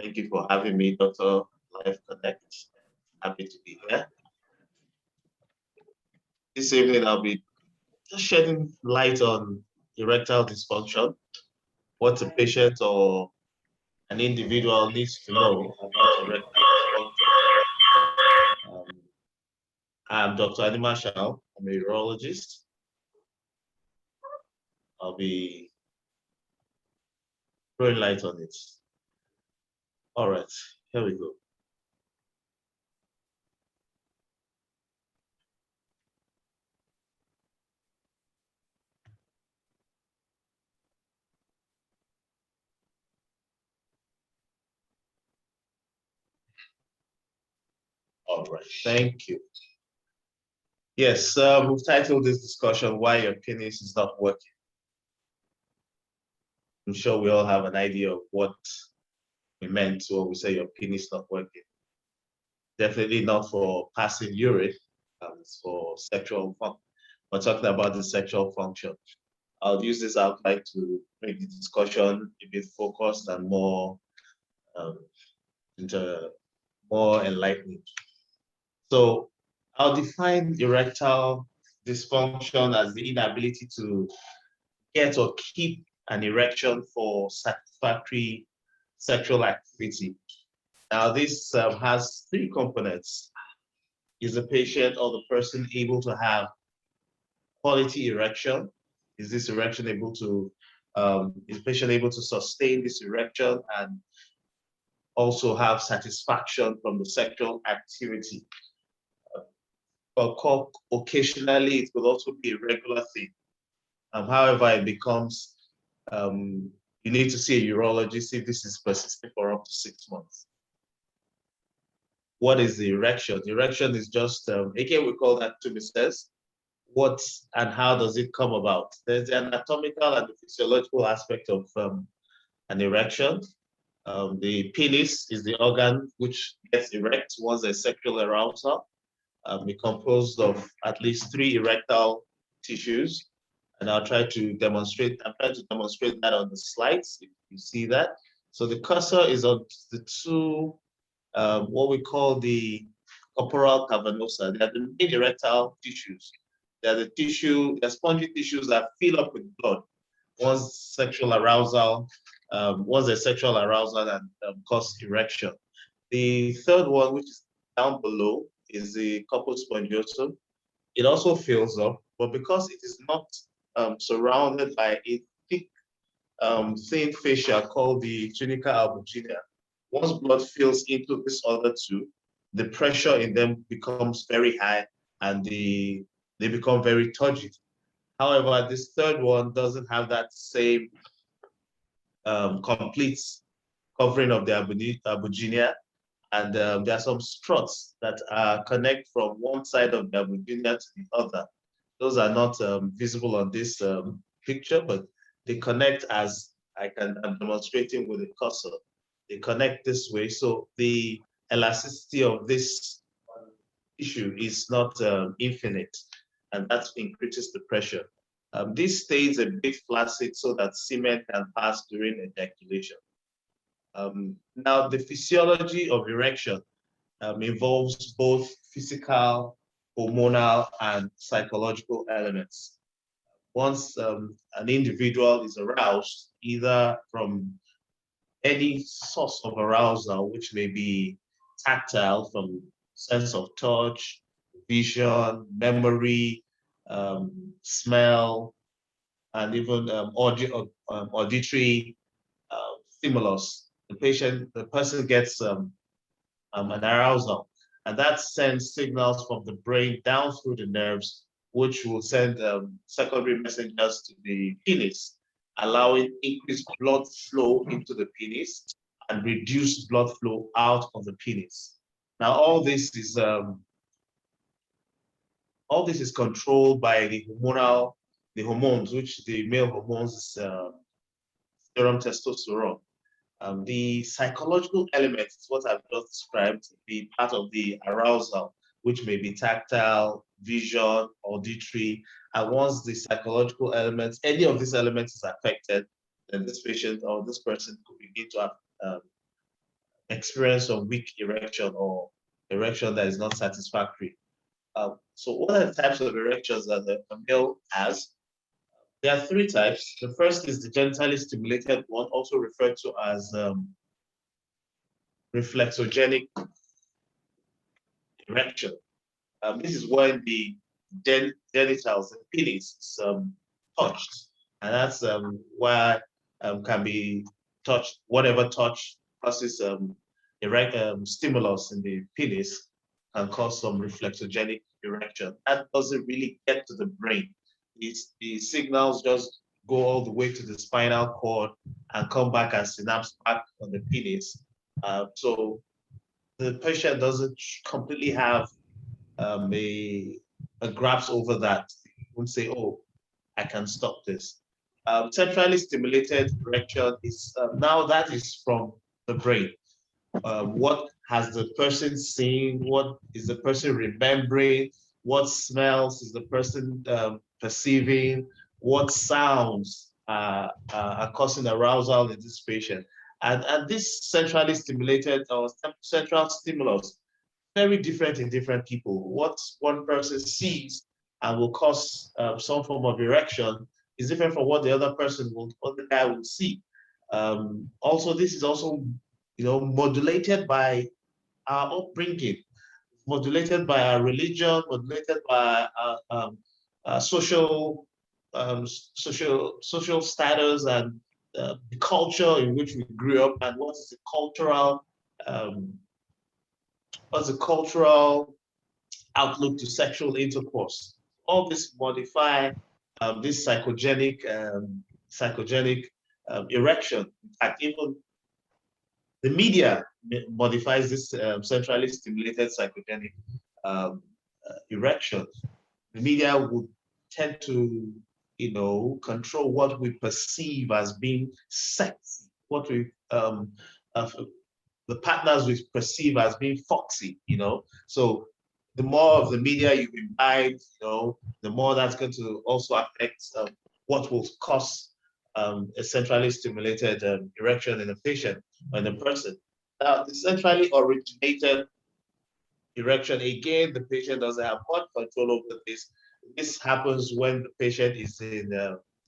Thank you for having me, Dr. Life Connect. Happy to be here. This evening, I'll be just shedding light on erectile dysfunction, what a patient or an individual needs to know about erectile dysfunction. I'm Dr. Animashaun. I'm a urologist. I'll be throwing light on it. All right, here we go. All right, thank you. Yes, we've titled this discussion, Why Your Penis is Not Working. I'm sure we all have an idea of what we meant when we say your penis is not working. Definitely not for passing urine, it's for sexual function. We're talking about the sexual function. I'll use this outline to make the discussion a bit focused and more enlightening. So I'll define erectile dysfunction as the inability to get or keep an erection for satisfactory sexual activity. Now, this has three components. Is the patient or the person able to have quality erection? Is this erection able to, is the patient able to sustain this erection and also have satisfaction from the sexual activity? But occasionally, it will also be a regular thing. However, it becomes, you need to see a urologist if this is persistent for up to 6 months. What is the erection? The erection is just, again, we call that tumescence. What and how does it come about? There's the anatomical and the physiological aspect of an erection. The penis is the organ which gets erect once there's sexual arousal. It's composed of at least 3 erectile tissues. And I'm trying to demonstrate that on the slides, if you see that. So the cursor is on the 2, what we call the corporal cavernosa. They are the main erectile tissues. They are the spongy tissues that fill up with blood once sexual arousal, once there's sexual arousal and cause erection. The third one, which is down below, is the corpus spongiosum. It also fills up, but because it is not surrounded by a thick, thin fascia called the tunica albuginea, once blood fills into this other 2, the pressure in them becomes very high and they become very turgid. However, this third one doesn't have that same complete covering of the albuginea, and there are some struts that connect from one side of the albuginea to the other. Those are not visible on this picture, but they connect as I'm demonstrating with the cursor. They connect this way, so the elasticity of this tissue is not infinite, and that increases the pressure. This stays a bit flaccid so that semen can pass during ejaculation. Now, the physiology of erection involves both physical, hormonal, and psychological elements. Once an individual is aroused, either from any source of arousal, which may be tactile from sense of touch, vision, memory, smell, and even auditory stimulus, the person gets an arousal, and that sends signals from the brain down through the nerves, which will send secondary messengers to the penis, allowing increased blood flow into the penis and reduced blood flow out of the penis. Now, all this is controlled by the hormones, which the male hormones is serum testosterone. The psychological elements is what I've just described, be part of the arousal, which may be tactile, vision, auditory. And once the psychological elements, any of these elements is affected, then this patient or this person could begin to have experience of weak erection or erection that is not satisfactory. So what are the types of erections that a male has? There are three types. The first is the genitally stimulated one, also referred to as reflexogenic erection. This is when the genitals, the penis, is touched, and that's where can be touched. Whatever touch causes stimulus in the penis can cause some reflexogenic erection. That doesn't really get to the brain. The signals just go all the way to the spinal cord and come back and synapse back on the penis. So the patient doesn't completely have a grasp over that. You won't say, oh, I can stop this. Centrally stimulated erection is now that is from the brain. What has the person seen? What is the person remembering? What smells is the person perceiving? What sounds are causing arousal in this patient? And this centrally stimulated or central stimulus, very different in different people. What one person sees and will cause some form of erection is different from what the other person will, other guy will see. Also, this is also, modulated by our upbringing, modulated by our religion, modulated by our social status and the culture in which we grew up, and what is the um, outlook to sexual intercourse. All this modify this psychogenic erection. In fact, even the media modifies this centrally stimulated psychogenic erection. The media would tend to, control what we perceive as being sexy, what we the partners we perceive as being foxy, So the more of the media you imbibe, the more that's going to also affect what will cause a centrally stimulated erection in a patient or in a person. Now, the centrally originated erection, again, the patient doesn't have much control over this. This happens when the patient is in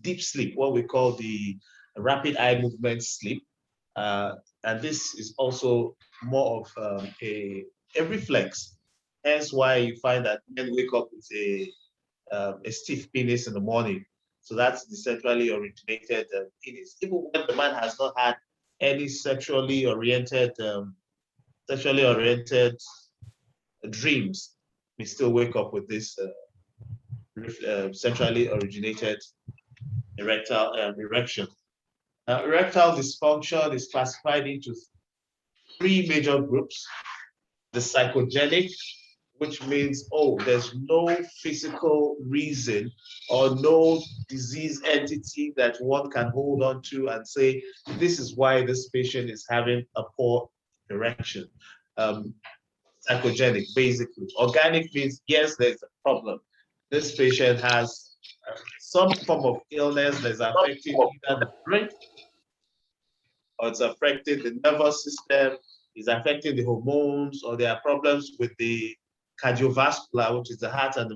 deep sleep, what we call the rapid eye movement sleep. And this is also more of a reflex. Hence why you find that men wake up with a stiff penis in the morning. So that's the centrally originated penis. Even when the man has not had any sexually oriented dreams, we still wake up with this centrally originated erectile erection. Erectile dysfunction is classified into three major groups. The psychogenic, which means, there's no physical reason or no disease entity that one can hold on to and say, this is why this patient is having a poor erection. Psychogenic, basically. Organic means, yes, there's a problem. This patient has some form of illness that's affecting either the brain or it's affecting the nervous system, it's affecting the hormones, or there are problems with the cardiovascular, which is the heart and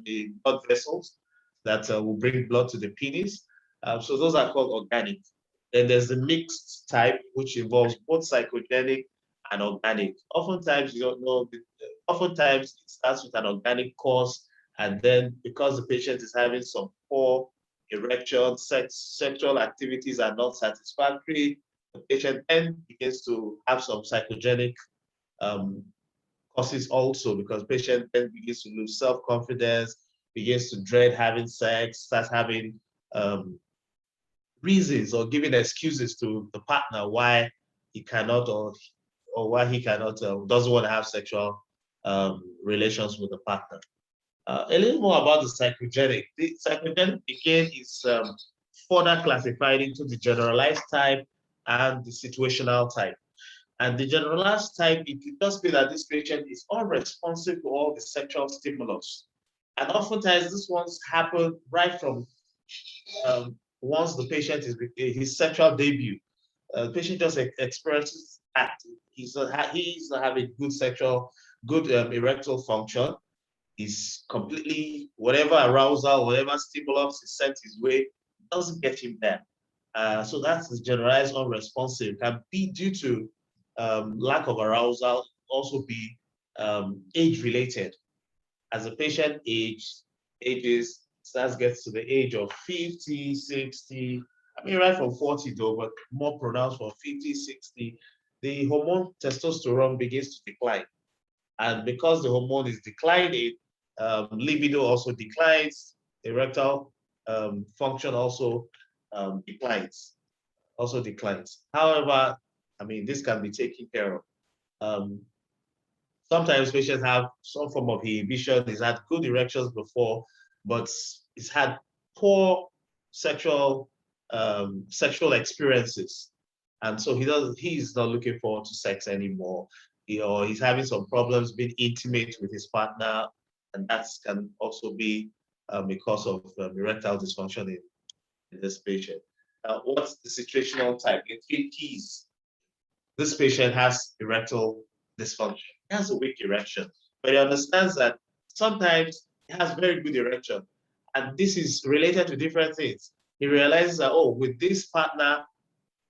the blood vessels that will bring blood to the penis. So those are called organic. Then there's the mixed type, which involves both psychogenic and organic. Oftentimes, you don't know. Oftentimes, it starts with an organic cause, and then because the patient is having some poor erection, sexual activities are not satisfactory, the patient then begins to have some psychogenic causes also, because patient then begins to lose self-confidence, begins to dread having sex, starts having reasons or giving excuses to the partner why he cannot or why he cannot doesn't want to have sexual relations with the partner. A little more about the psychogenic. The psychogenic again is further classified into the generalized type and the situational type. And the generalized type, it could just be that this patient is unresponsive to all the sexual stimulus. And oftentimes, these ones happen right from once the patient is his sexual debut. The patient just experiences that he's not having good erectile function. He's completely, whatever arousal, whatever stimulus is sent his way, doesn't get him there. So that's generalized unresponsive. Can be due to lack of arousal, also be age-related. As a patient ages, gets to the age of 50, 60, I mean, right from 40 though, but more pronounced for 50, 60, the hormone testosterone begins to decline. And because the hormone is declining, libido also declines, erectile function also declines. However, I mean, this can be taken care of. Sometimes patients have some form of inhibition. He's had good erections before, but he's had poor sexual experiences, and so he's not looking forward to sex anymore. Or he's having some problems being intimate with his partner, and that can also be a cause of erectile dysfunction in this patient. What's the situational type? In 3 Ps, this patient has erectile dysfunction. He has a weak erection, but he understands that sometimes he has very good erection, and this is related to different things. He realizes that, oh, with this partner,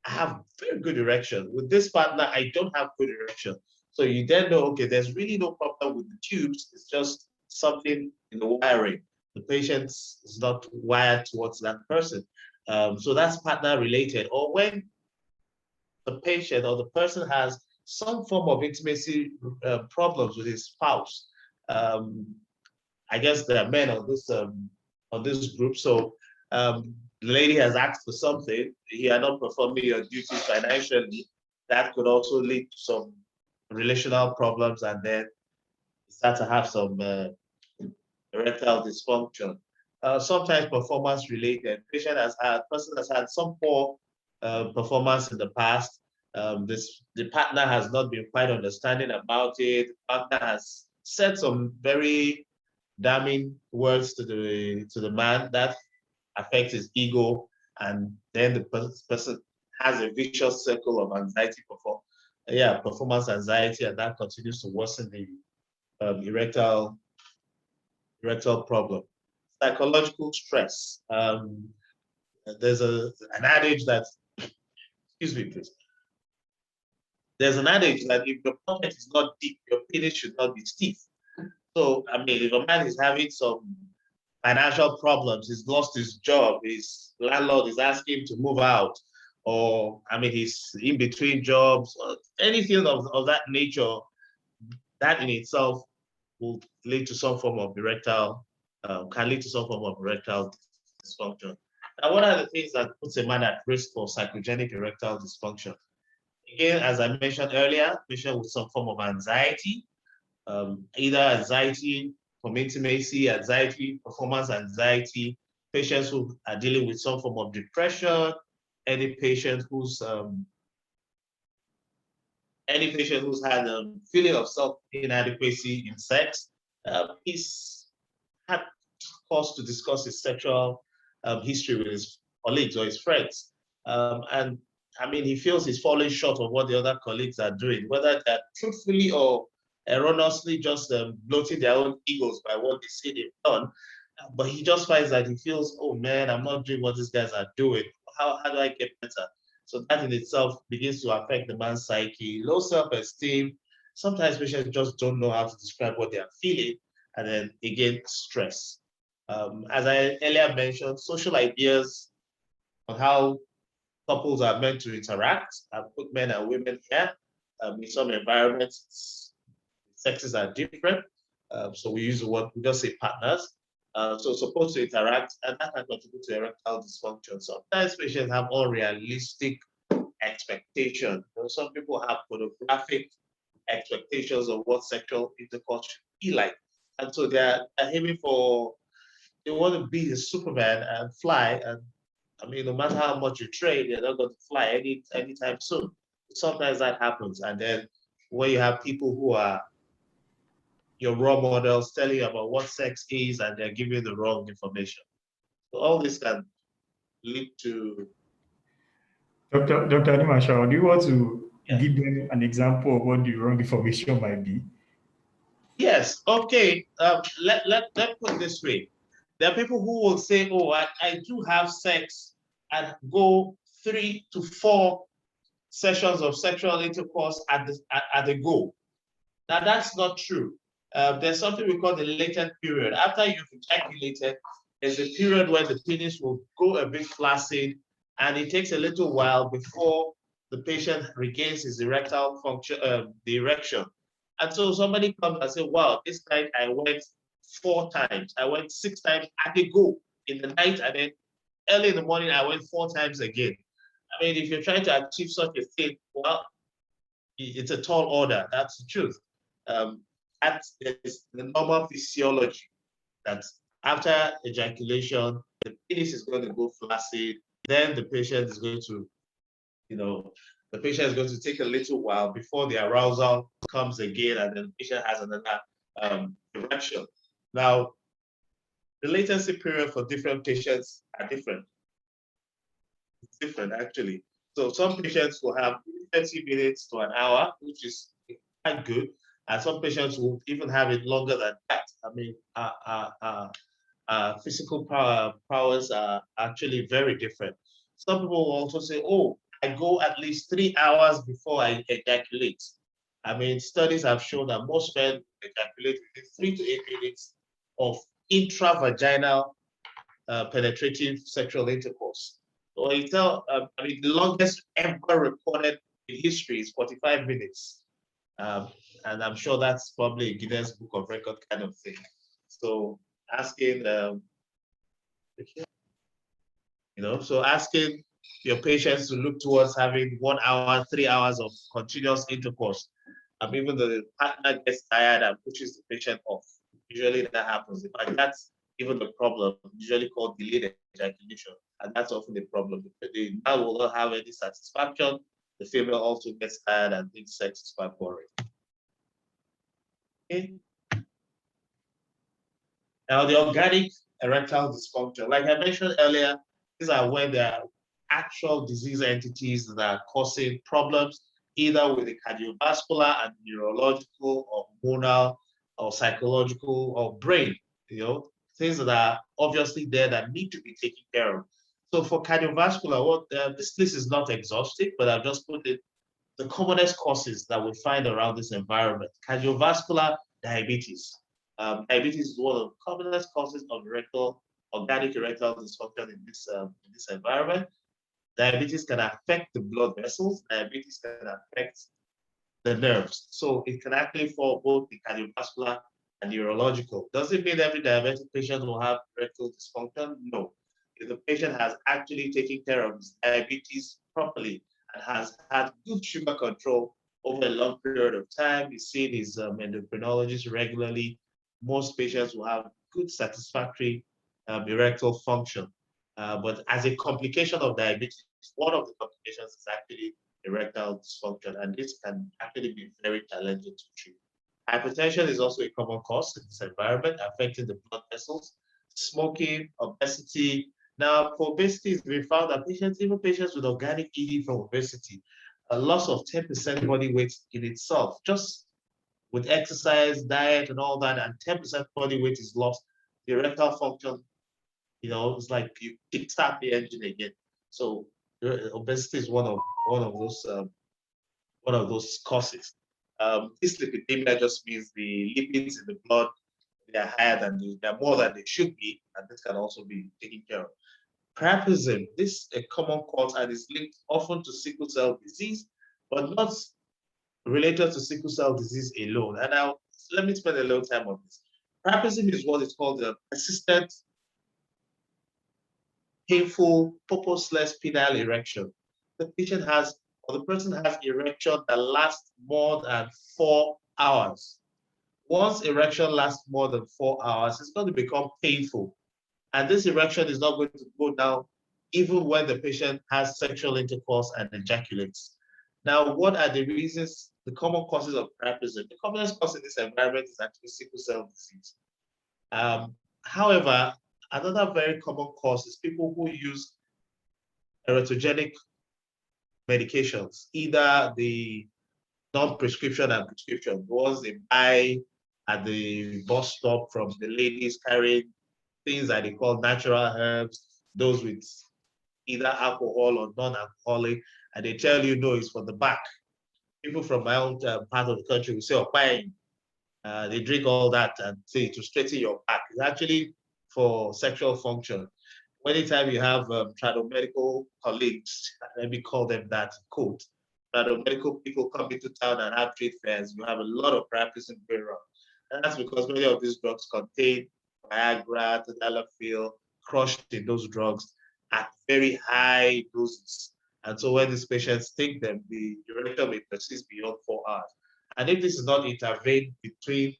I have very good erection. With this partner, I don't have good erection. So you then know, okay, there's really no problem with the tubes. It's just something in the wiring. The patient is not wired towards that person. So that's partner related. Or when the patient or the person has some form of intimacy problems with his spouse. I guess there are men on this group. So the lady has asked for something. You are not performing your duties financially. That could also lead to some relational problems, and then start to have some erectile dysfunction. Sometimes performance related. Person has had some poor performance in the past. The partner has not been quite understanding about it. The partner has said some very damning words to the man that affects his ego, and then the person has a vicious circle of anxiety, performance anxiety, and that continues to worsen the erectile problem. Psychological stress. There's an adage that, excuse me, please. There's an adage that if your pocket is not deep, your penis should not be stiff. So, I mean, if a man is having some financial problems, he's lost his job, his landlord is asking him to move out, or, I mean, he's in between jobs, or anything of that nature, that in itself will lead to some form of erectile, can lead to some form of erectile dysfunction. Now, what are the things that puts a man at risk for psychogenic erectile dysfunction? Again, as I mentioned earlier, patient with some form of anxiety, either anxiety from intimacy, anxiety, performance anxiety, patients who are dealing with some form of depression, any patient who's had a feeling of self-inadequacy in sex, he's had cause to discuss his sexual history with his colleagues or his friends. And I mean, he feels he's falling short of what the other colleagues are doing, whether they're truthfully or erroneously just bloating their own egos by what they say they've done. But he just finds that he feels, oh man, I'm not doing what these guys are doing. How do I get better? So that in itself begins to affect the man's psyche, low self-esteem. Sometimes patients just don't know how to describe what they are feeling. And then again, stress. As I earlier mentioned, social ideas on how couples are meant to interact. I've put men and women here. In some environments, sexes are different. So we use the word, we just say partners. So supposed to interact, and that can contribute to erectile dysfunction. Sometimes patients have unrealistic expectations. Some people have pornographic expectations of what sexual intercourse should be like. And so they're aiming for, they want to be a Superman and fly. And I mean, no matter how much you train, they're not going to fly anytime soon. Sometimes that happens. And then when you have people who are your role models telling you about what sex is, and they're giving you the wrong information. So all this can lead to Dr. Animashaun, do you want to Yeah. give them an example of what the wrong information might be? Yes. Okay. Let put it this way. There are people who will say, "Oh, I do have sex and go 3 to 4 sessions of sexual intercourse at the go." Now, that's not true. There's something we call the latent period. After you've ejaculated, there's a period where the penis will go a bit flaccid, and it takes a little while before the patient regains his erectile function, the erection. And so somebody comes and says, "Wow, this night I went 4 times. I went 6 times at the go in the night, and then early in the morning I went 4 times again." I mean, if you're trying to achieve such a thing, well, it's a tall order. That's the truth. That is the normal physiology that after ejaculation, the penis is going to go flaccid. Then the patient is going to, the patient is going to take a little while before the arousal comes again, and then the patient has another erection. Now, the latency period for different patients are different. It's different, actually. So some patients will have 30 minutes to an hour, which is quite good. And some patients will even have it longer than that. I mean, physical powers are actually very different. Some people will also say, "Oh, I go at least 3 hours before I ejaculate." I mean, studies have shown that most men ejaculate within 3 to 8 minutes of intravaginal penetrative sexual intercourse. So I mean, the longest ever recorded in history is 45 minutes. And I'm sure that's probably a Guinness Book of Record kind of thing. So asking, so asking your patients to look towards having 1 hour, 3 hours of continuous intercourse. Even though the partner gets tired and pushes the patient off. Usually that happens. In fact, that's even the problem, usually called delayed ejaculation. And that's often the problem. The male will not have any satisfaction. The female also gets tired and thinks sex is quite boring. Okay. Now, the organic erectile dysfunction, like I mentioned earlier, these are where there are actual disease entities that are causing problems, either with the cardiovascular and neurological or hormonal or psychological or brain, things that are obviously there that need to be taken care of. So for cardiovascular, this list is not exhaustive, but I've just put it the commonest causes that we find around this environment. Cardiovascular diabetes. Diabetes is one of the commonest causes of organic erectile dysfunction in this environment. Diabetes can affect the blood vessels. Diabetes can affect the nerves. So it can actually fall both the cardiovascular and neurological. Does it mean every diabetic patient will have erectile dysfunction? No. If the patient has actually taken care of his diabetes properly and has had good sugar control over a long period of time, he's seen his endocrinologist regularly, most patients will have good, satisfactory erectile function. But as a complication of diabetes, one of the complications is actually erectile dysfunction, and this can actually be very challenging to treat. Hypertension is also a common cause in this environment, affecting the blood vessels. Smoking, obesity. Now, for obesity, it's been found that even patients with organic ED from obesity, a loss of 10% body weight in itself, just with exercise, diet, and all that, and 10% body weight is lost, the erectile function, it's like you kickstart the engine again. So obesity is one of those causes. Dyslipidemia just means the lipids in the blood, they're more than they should be, and this can also be taken care of. Priapism, this is a common cause and is linked often to sickle cell disease, but not related to sickle cell disease alone. And now let me spend a little time on this. Priapism is what is called a persistent, painful, purposeless penile erection. The patient has, or the person has erection that lasts more than 4 hours. Once erection lasts more than 4 hours, it's going to become painful. And this erection is not going to go down even when the patient has sexual intercourse and ejaculates. Now, what are the reasons, the common causes of priapism? The commonest cause in this environment is actually sickle cell disease. However, another very common cause is people who use teratogenic medications, either the non-prescription and prescription, the ones they buy at the bus stop from the ladies carrying things that they call natural herbs, those with either alcohol or non-alcoholic, and they tell you, no, it's for the back. People from my own part of the country will say, oh, fine. They drink all that and say to straighten your back. It's actually for sexual function. Anytime you have tradomedical colleagues, let me call them that, quote, tradomedical people come into town and have trade fairs, you have a lot of practicing going on. And that's because many of these drugs contain Viagra, tadalafil, crushed in those drugs at very high doses. And so when these patients take them, the erector may persist beyond 4 hours. And if this is not intervened between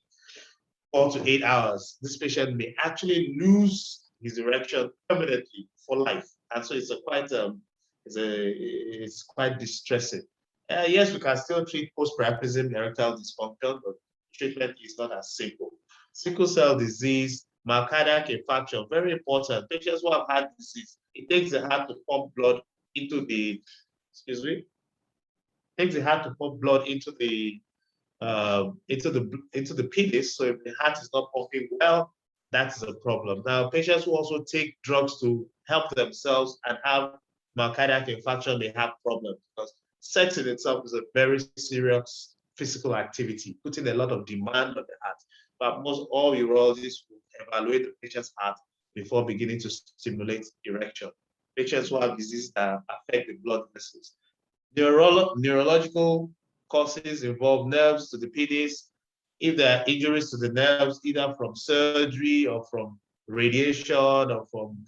4 to 8 hours, this patient may actually lose his erection permanently for life. And so it's quite distressing. Yes, we can still treat post-priapism erectile dysfunction, but treatment is not as simple. Sickle cell disease, myocardial infarction, very important. Patients who have heart disease, it takes the heart to pump blood into the, takes the heart to pump blood into the penis. So if the heart is not pumping well, that's a problem. Now, patients who also take drugs to help themselves and have myocardial infarction may have problems because sex in itself is a very serious physical activity, putting a lot of demand on the heart. But most all urologists will evaluate the patient's heart before beginning to stimulate erection. Patients who have diseases that affect the blood vessels. Neurological causes involve nerves to the penis. If there are injuries to the nerves, either from surgery or from radiation or from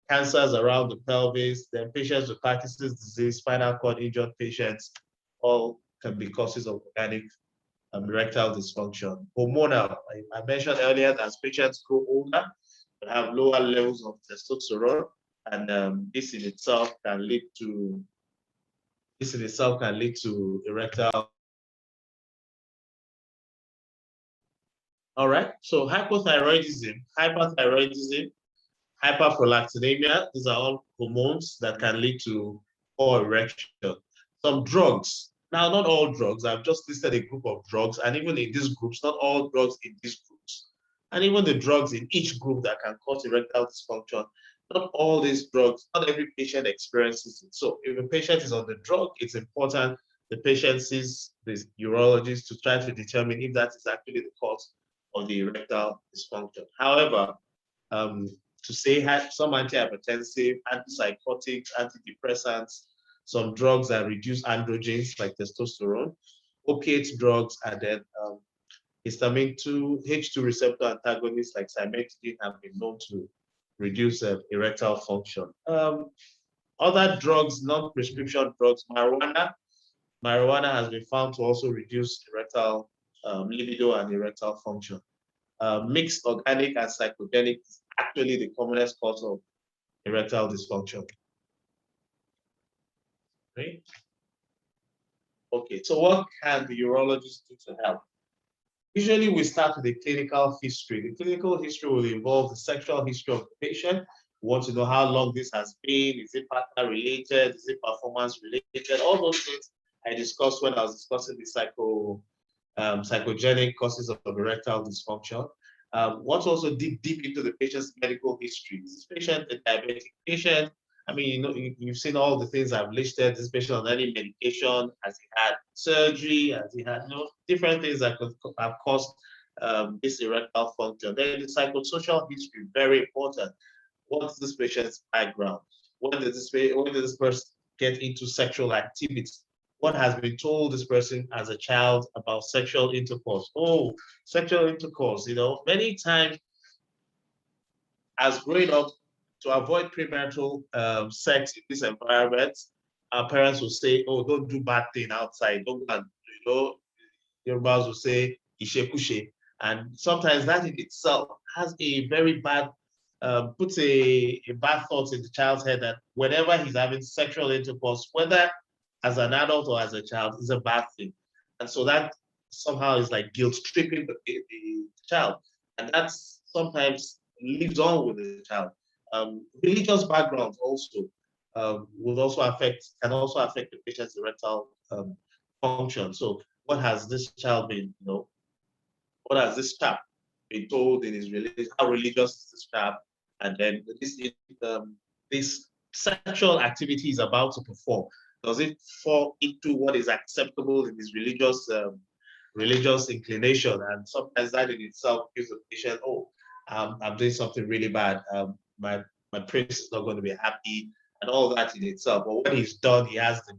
cancers around the pelvis, then patients with Parkinson's disease, spinal cord injured patients, all can be causes of organic erectile dysfunction. Hormonal, I mentioned earlier that as patients grow older, they have lower levels of testosterone, and this in itself can lead to erectile. All right, so hypothyroidism, hyperthyroidism, hyperprolactinemia, these are all hormones that can lead to poor erection. Some drugs, now not all drugs, I've just listed a group of drugs, and even in these groups, not all drugs in these groups, and even the drugs in each group that can cause erectile dysfunction, not all these drugs, not every patient experiences it. So if a patient is on the drug, it's important the patient sees the urologist to try to determine if that is actually the cause of the erectile dysfunction. However, to say some antihypertensive, antipsychotics, antidepressants, some drugs that reduce androgens like testosterone, opiate drugs, and then histamine 2, H2 receptor antagonists like cimetidine have been known to reduce erectile function. Other drugs, non-prescription drugs, marijuana has been found to also reduce erectile libido and erectile function. Mixed organic and psychogenic is actually the commonest cause of erectile dysfunction. Right? Okay, so what can the urologist do to help? Usually we start with a clinical history. The clinical history will involve the sexual history of the patient. We want to know how long this has been. Is it partner related? Is it performance related? All those things I discussed when I was discussing the psychogenic causes of erectile dysfunction. Want to also dig deep into the patient's medical history. Is this patient a diabetic patient? I mean, you've seen all the things I've listed. This patient on any medication? Has he had surgery? Has he had different things that could have caused this erectile function? Then the psychosocial history, very important. What's this patient's background? When did this person get into sexual activity? What has been told this person as a child about sexual intercourse? Oh, sexual intercourse, many times as growing up, to avoid premarital sex in this environment, our parents will say, oh, don't do bad thing outside. Don't go and, your mothers will say, ishe kushe. And sometimes that in itself has a very bad, puts a bad thought in the child's head that whenever he's having sexual intercourse, whether as an adult or as a child, is a bad thing. And so that somehow is like guilt tripping the child. And that's sometimes lives on with the child. Religious backgrounds also. can also affect the patient's erectile function. So what has this child been, what has this chap been told in his religion? How religious is this chap? And then this sexual activity is about to perform. Does it fall into what is acceptable in his religious inclination? And sometimes that in itself gives the patient, oh, I'm doing something really bad. My priest is not going to be happy, and all that in itself. But when he's done, he has the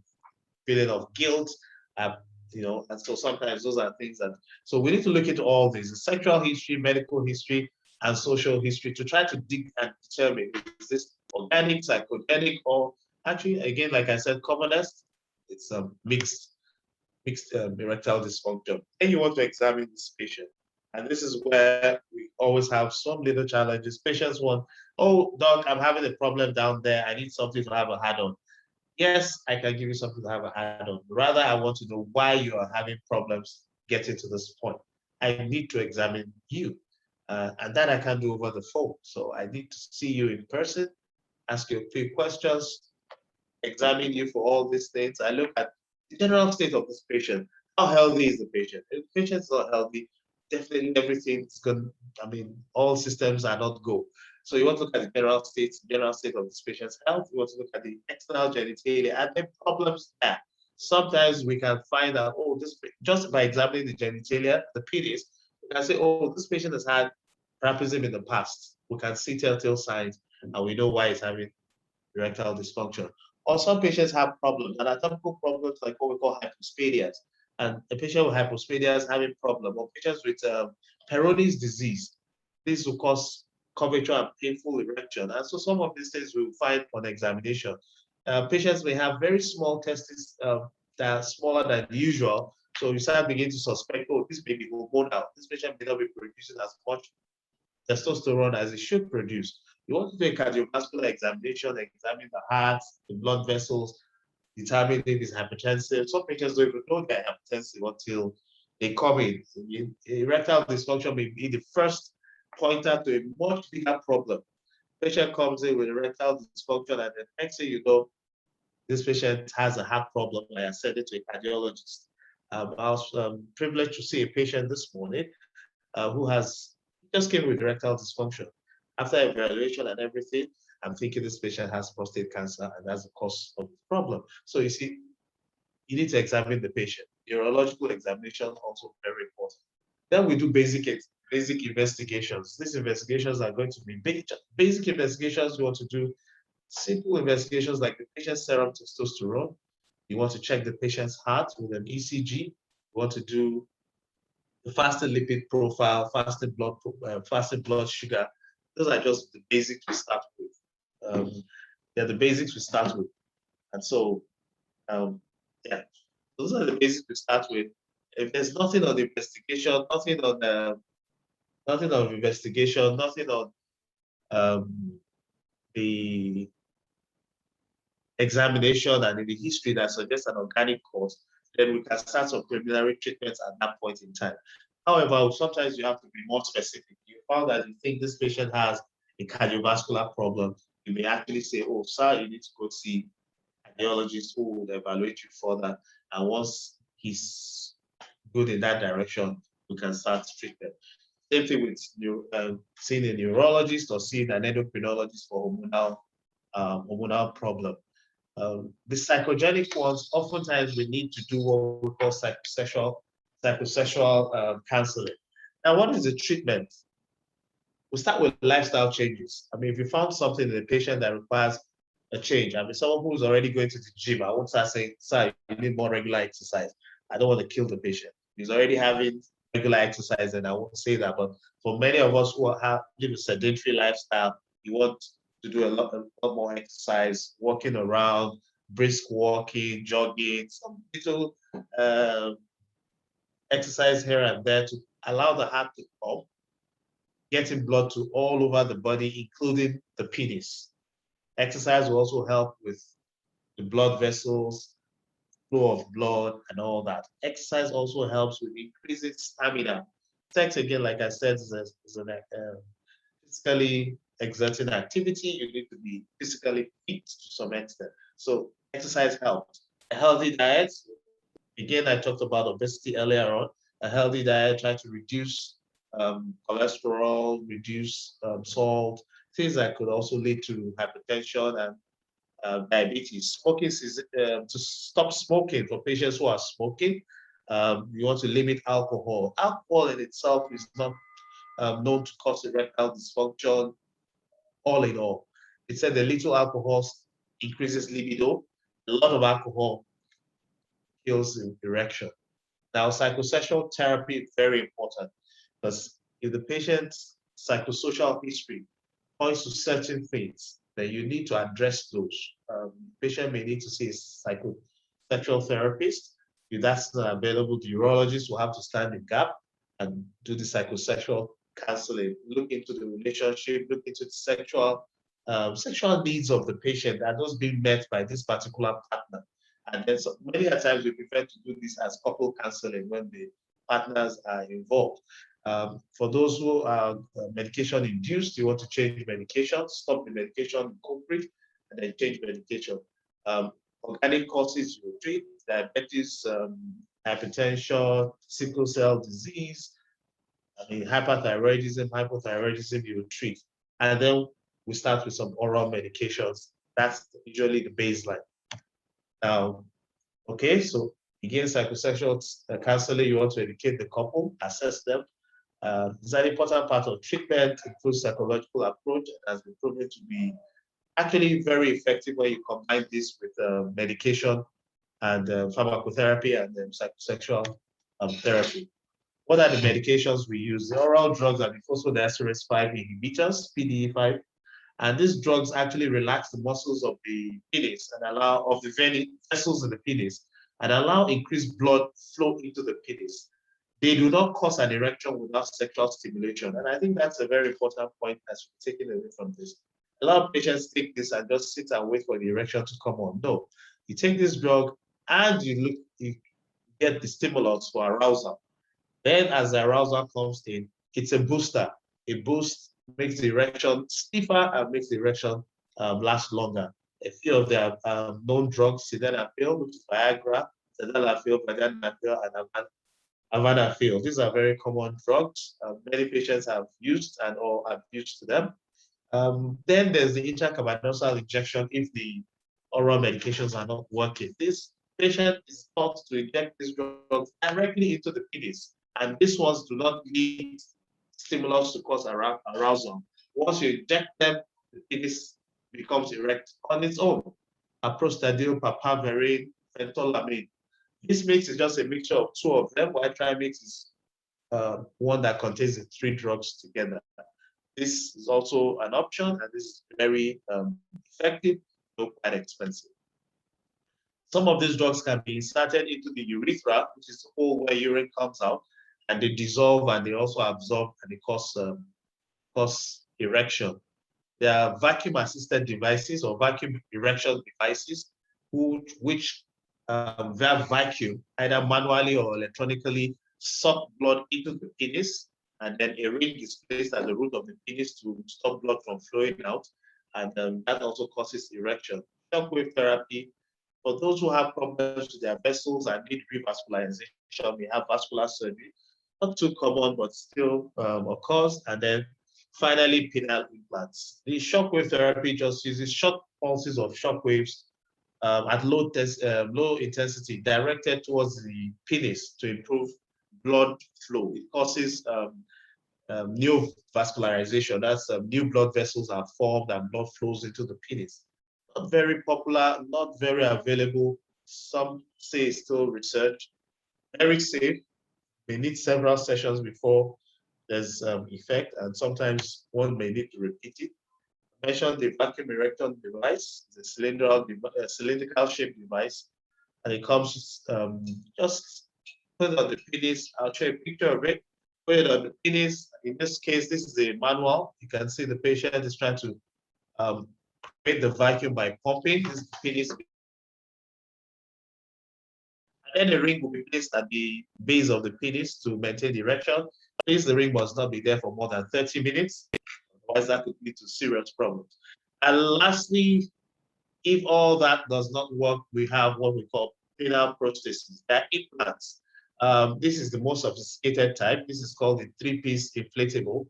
feeling of guilt. Um, and so sometimes those are things that. So we need to look into all these: the sexual history, medical history, and social history to try to dig and determine is this organic, psychogenic, or actually, again, like I said, commonest. It's mixed erectile dysfunction. And you want to examine this patient. And this is where we always have some little challenges. Patients want, oh, doc, I'm having a problem down there. I need something to have a hand on. Yes, I can give you something to have a hand on. Rather, I want to know why you are having problems getting to this point. I need to examine you. And that I can do over the phone. So I need to see you in person, ask you a few questions, examine you for all these things. I look at the general state of this patient. How healthy is the patient? If the patient's not healthy, definitely everything's going. All systems are not go. So you want to look at the general state of this patient's health. You want to look at the external genitalia and the problems there. Sometimes we can find out, oh, this just by examining the genitalia, the penis, we can say, oh, this patient has had priapism in the past. We can see telltale signs, and we know why he's having erectile dysfunction. Or some patients have problems, anatomical problems like what we call hypospadias. And a patient with hypospadias is having problem, or patients with Peyronie's disease. This will cause curvature and painful erection. And so some of these things we will find on examination. Patients may have very small testes that are smaller than usual. So you start beginning to suspect, oh, this may be hormonal. This patient may not be producing as much testosterone as it should produce. You want to do a cardiovascular examination, examine the heart, the blood vessels, determine if it's hypertensive. Some patients don't even know they're hypertensive until they come in. Erectile dysfunction may be the first pointer to a much bigger problem. Patient comes in with erectile dysfunction, and the next thing you know, this patient has a heart problem. I sent it to a cardiologist. I was privileged to see a patient this morning who just came with erectile dysfunction. After evaluation and everything, I'm thinking this patient has prostate cancer, and that's the cause of the problem. So you see, you need to examine the patient. Neurological examination also very important. Then we do basic investigations. These investigations are going to be basic investigations. You want to do simple investigations like the patient's serum testosterone. You want to check the patient's heart with an ECG. You want to do the fasted lipid profile, fasted blood sugar. Those are just the basics we start with. They're the basics we start with. And so, yeah, those are the basics we start with. If there's nothing on the investigation, nothing on investigation, nothing on the examination and in the history that suggests an organic cause, then we can start some preliminary treatments at that point in time. However, sometimes you have to be more specific. You found that you think this patient has a cardiovascular problem, you may actually say, oh, sir, you need to go see a cardiologist who will evaluate you further. And once he's good in that direction, we can start treatment. Same thing with seeing a neurologist or seeing an endocrinologist for hormonal problem. The psychogenic ones, oftentimes we need to do what we call psychosexual counseling. Now, what is the treatment? We start with lifestyle changes. If you found something in a patient that requires a change, someone who's already going to the gym, I won't start saying, "Sir, you need more regular exercise." I don't want to kill the patient. He's already having regular exercise, and I won't say that. But for many of us who live a sedentary lifestyle, you want to do a lot more exercise, walking around, brisk walking, jogging, some little exercise here and there to allow the heart to pump, getting blood to all over the body, including the penis. Exercise will also help with the blood vessels, flow of blood, and all that. Exercise also helps with increasing stamina. Sex, again, like I said, is a physically exerting activity. You need to be physically fit to some extent. So exercise helps. A healthy diet, again, I talked about obesity earlier on. A healthy diet, try to reduce cholesterol, reduce salt, things that could also lead to hypertension and diabetes. Smoking is to stop smoking for patients who are smoking. You want to limit alcohol. Alcohol in itself is not known to cause erectile dysfunction. All in all, it said the little alcohol increases libido. A lot of alcohol kills the erection. Now, psychosexual therapy is very important because if the patient's psychosocial history points to certain things, then you need to address those. The patient may need to see a psychosexual therapist. If that's not available, the urologist will have to stand in gap and do the psychosexual counseling, look into the relationship, look into the sexual needs of the patient. Are those being met by this particular partner? And then many times we prefer to do this as couple counseling when the partners are involved. For those who are medication induced, you want to change medication, stop the medication, incorporate, and then change medication. Organic causes you treat, diabetes, hypertension, sickle cell disease, hypothyroidism, you treat. And then we start with some oral medications. That's usually the baseline. Okay, so again, psychosexual counseling, you want to educate the couple, assess them. It's an important part of treatment, improves psychological approach, and has been proven to be actually very effective when you combine this with medication and pharmacotherapy and psychosexual therapy. What are the medications we use? The oral drugs are the phosphodiesterase 5 inhibitors, PDE5. And these drugs actually relax the muscles of the penis and allow of the vessels in the penis and allow increased blood flow into the penis. They do not cause an erection without sexual stimulation. And I think that's a very important point that's taken away from this. A lot of patients take this and just sit and wait for the erection to come on. No, you take this drug and you get the stimulants for arousal. Then as the arousal comes in, it's a booster. A boost makes the erection stiffer and makes the erection last longer. A few of the known drugs, sildenafil, which is Viagra, sildenafil, vaginafil, and avanafil. These are very common drugs. Many patients have used and or have used to them. Then there's the intracavernosal injection if the oral medications are not working. This patient is taught to inject these drugs directly into the penis. And these ones do not need stimulus to cause arousal. Once you inject them, the penis becomes erect on its own. Prostadil, papaverine, phentolamine. This mix is just a mixture of two of them, while Trimix is one that contains the three drugs together. This is also an option, and this is very effective, though quite expensive. Some of these drugs can be inserted into the urethra, which is the hole where urine comes out, and they dissolve and they also absorb and they cause erection. There are vacuum-assisted devices or vacuum erection devices which via vacuum, either manually or electronically, suck blood into the penis, and then a ring is placed at the root of the penis to stop blood from flowing out, and that also causes erection. Shockwave therapy, for those who have problems with their vessels and need revascularization, we have vascular surgery. Not too common, but still occurs. And then finally, penile implants. The shockwave therapy just uses short pulses of shockwaves at low intensity directed towards the penis to improve blood flow. It causes new vascularization. That's new blood vessels are formed and blood flows into the penis. Not very popular, not very available. Some say it's still research. Very safe. They need several sessions before there's effect, and sometimes one may need to repeat it. I mentioned the vacuum erection device, the cylindrical shaped device, and it comes just put it on the penis. I'll show a picture of it. Put it on the penis. In this case, this is a manual. You can see the patient is trying to create the vacuum by pumping this penis. And then the ring will be placed at the base of the penis to maintain the erection. Please, the ring must not be there for more than 30 minutes. otherwise that could lead to serious problems. And lastly, if all that does not work, we have what we call penile prosthesis. They're implants. This is the most sophisticated type. This is called the three-piece inflatable.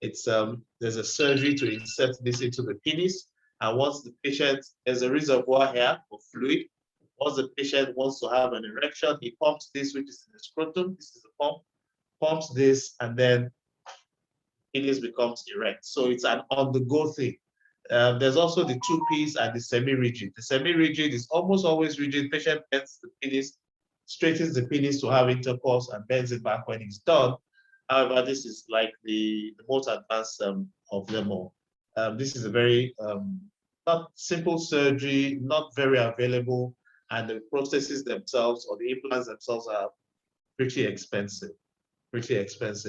It's there's a surgery to insert this into the penis, and once the patient, there's a reservoir here of fluid. Once the patient wants to have an erection, he pumps this, which is in the scrotum. This is the pump. Pumps this, and then penis becomes erect. So it's an on-the-go thing. There's also the two-piece and the semi-rigid. The semi-rigid is almost always rigid. Patient bends the penis, straightens the penis to have intercourse, and bends it back when it's done. However, this is like the most advanced of them all. This is a very not simple surgery, not very available, and the prostheses themselves or the implants themselves are pretty expensive.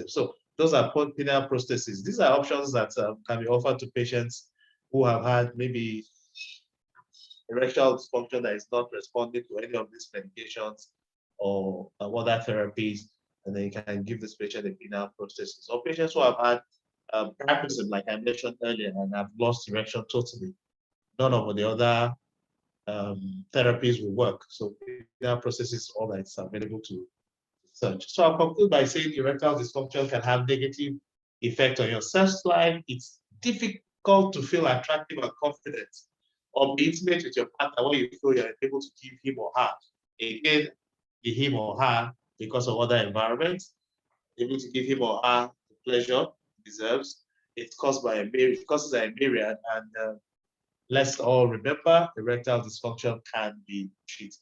So those are penile prostheses. These are options that can be offered to patients who have had maybe erectile dysfunction that is not responding to any of these medications or other therapies, and then you can give this patient a penile prosthesis. Or patients who have had priapism, like I mentioned earlier, and have lost erection totally. None of the other therapies will work. So penile prosthesis is all that's available to search. So I'll conclude by saying erectile dysfunction can have negative effect on your sex life. It's difficult to feel attractive and confident or be intimate with your partner when you feel you're able to give him or her, again, the him or her because of other environments, able to give him or her the pleasure he deserves. It's caused by it causes a myriad, and let's all remember erectile dysfunction can be treated.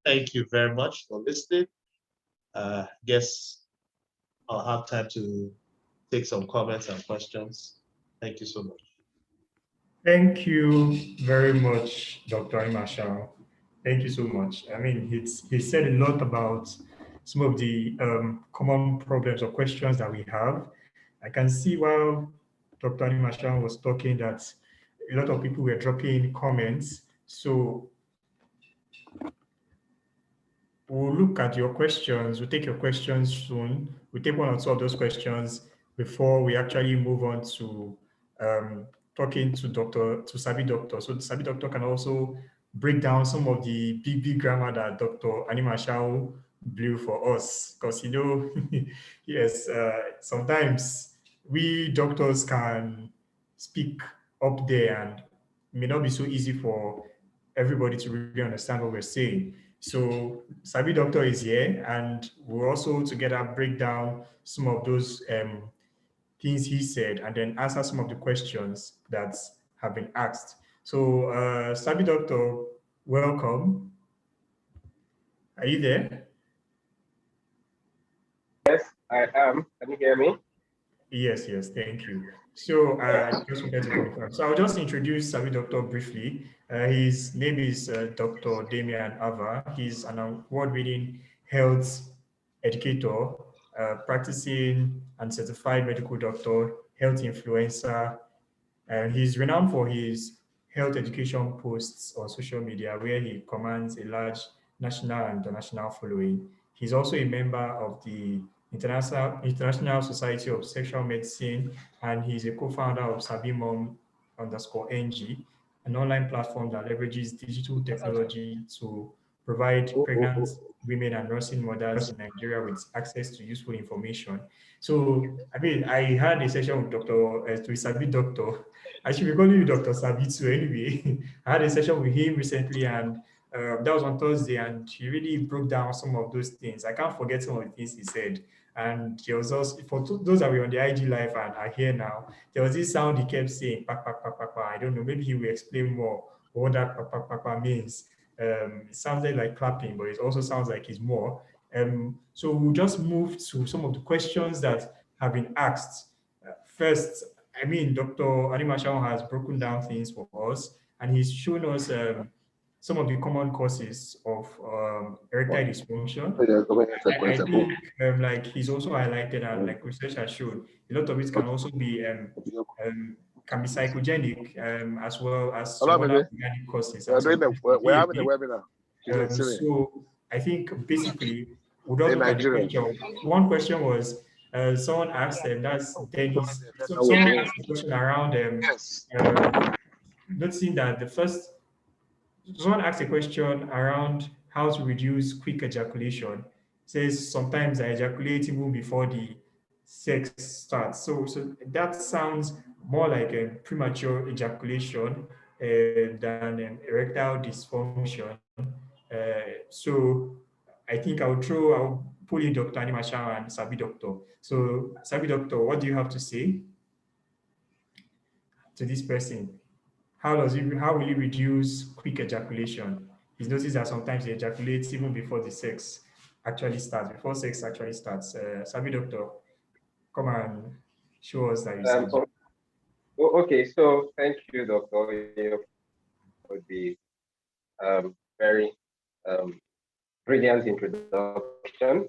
Thank you very much for listening. Guess I'll have time to take some comments and questions. Thank you so much. Thank you very much, Dr. Animashaun. Thank you so much. I mean, he said a lot about some of the common problems or questions that we have. I can see while Dr. Animashaun was talking that a lot of people were dropping comments. So we'll look at your questions. We'll take your questions soon. We'll take one or two of those questions before we actually move on to talking to SABI Doctor. So the SABI Doctor can also break down some of the big grammar that Dr. Animashaun blew for us. Because, you know, yes, sometimes we doctors can speak up there and it may not be so easy for everybody to really understand what we're saying. So SABI Doctor is here, and we'll also together break down some of those things he said, and then answer some of the questions that have been asked. So SABI Doctor, welcome. Are you there? Yes, I am. Can you hear me? Yes, thank you. So I just wanted to confirm. So I'll just introduce SABI Doctor briefly. His name is Dr. Damian Avar. He's an award-winning health educator, practicing and certified medical doctor, health influencer. He's renowned for his health education posts on social media, where he commands a large national and international following. He's also a member of the International Society of Sexual Medicine, and he's a co-founder of SABIMOM_NG, an online platform that leverages digital technology to provide pregnant women and nursing mothers in Nigeria with access to useful information. So, I mean, I had a session with SABI Doctor. I should be calling you Dr. Sabi too anyway. I had a session with him recently, and that was on Thursday, and he really broke down some of those things. I can't forget some of the things he said. And there was also, for those that were on the IG live and are here now, there was this sound he kept saying, pa, pa, pa, pa, pa. I don't know, maybe he will explain more what that pa, pa, pa, pa means. It sounded like clapping, but it also sounds like it's more. So we'll just move to some of the questions that have been asked. First, I mean, Dr. Animashaun has broken down things for us, and he's shown us some of the common causes of erectile dysfunction. I think, like he's also highlighted, and like research has shown, a lot of it can also be can be psychogenic, as well as some other organic causes. We're having a webinar. So I think basically, we'll just look at the question. One question was, Someone asked them, that's Dennis. So Oh, someone yeah. asked a question around noticing that someone asked a question around how to reduce quick ejaculation. Says sometimes I ejaculate even before the sex starts. So that sounds more like a premature ejaculation than an erectile dysfunction. So I think I'll pull in Dr. Animashaun and SABI Doctor. So SABI Doctor, what do you have to say to this person? How will it reduce quick ejaculation? He's noticed that sometimes he ejaculates even before the sex actually starts, before sex actually starts. SABI Doctor, come and show us that you Um, said. o- okay, so thank you, Dr. Oye, for the very um, brilliant introduction.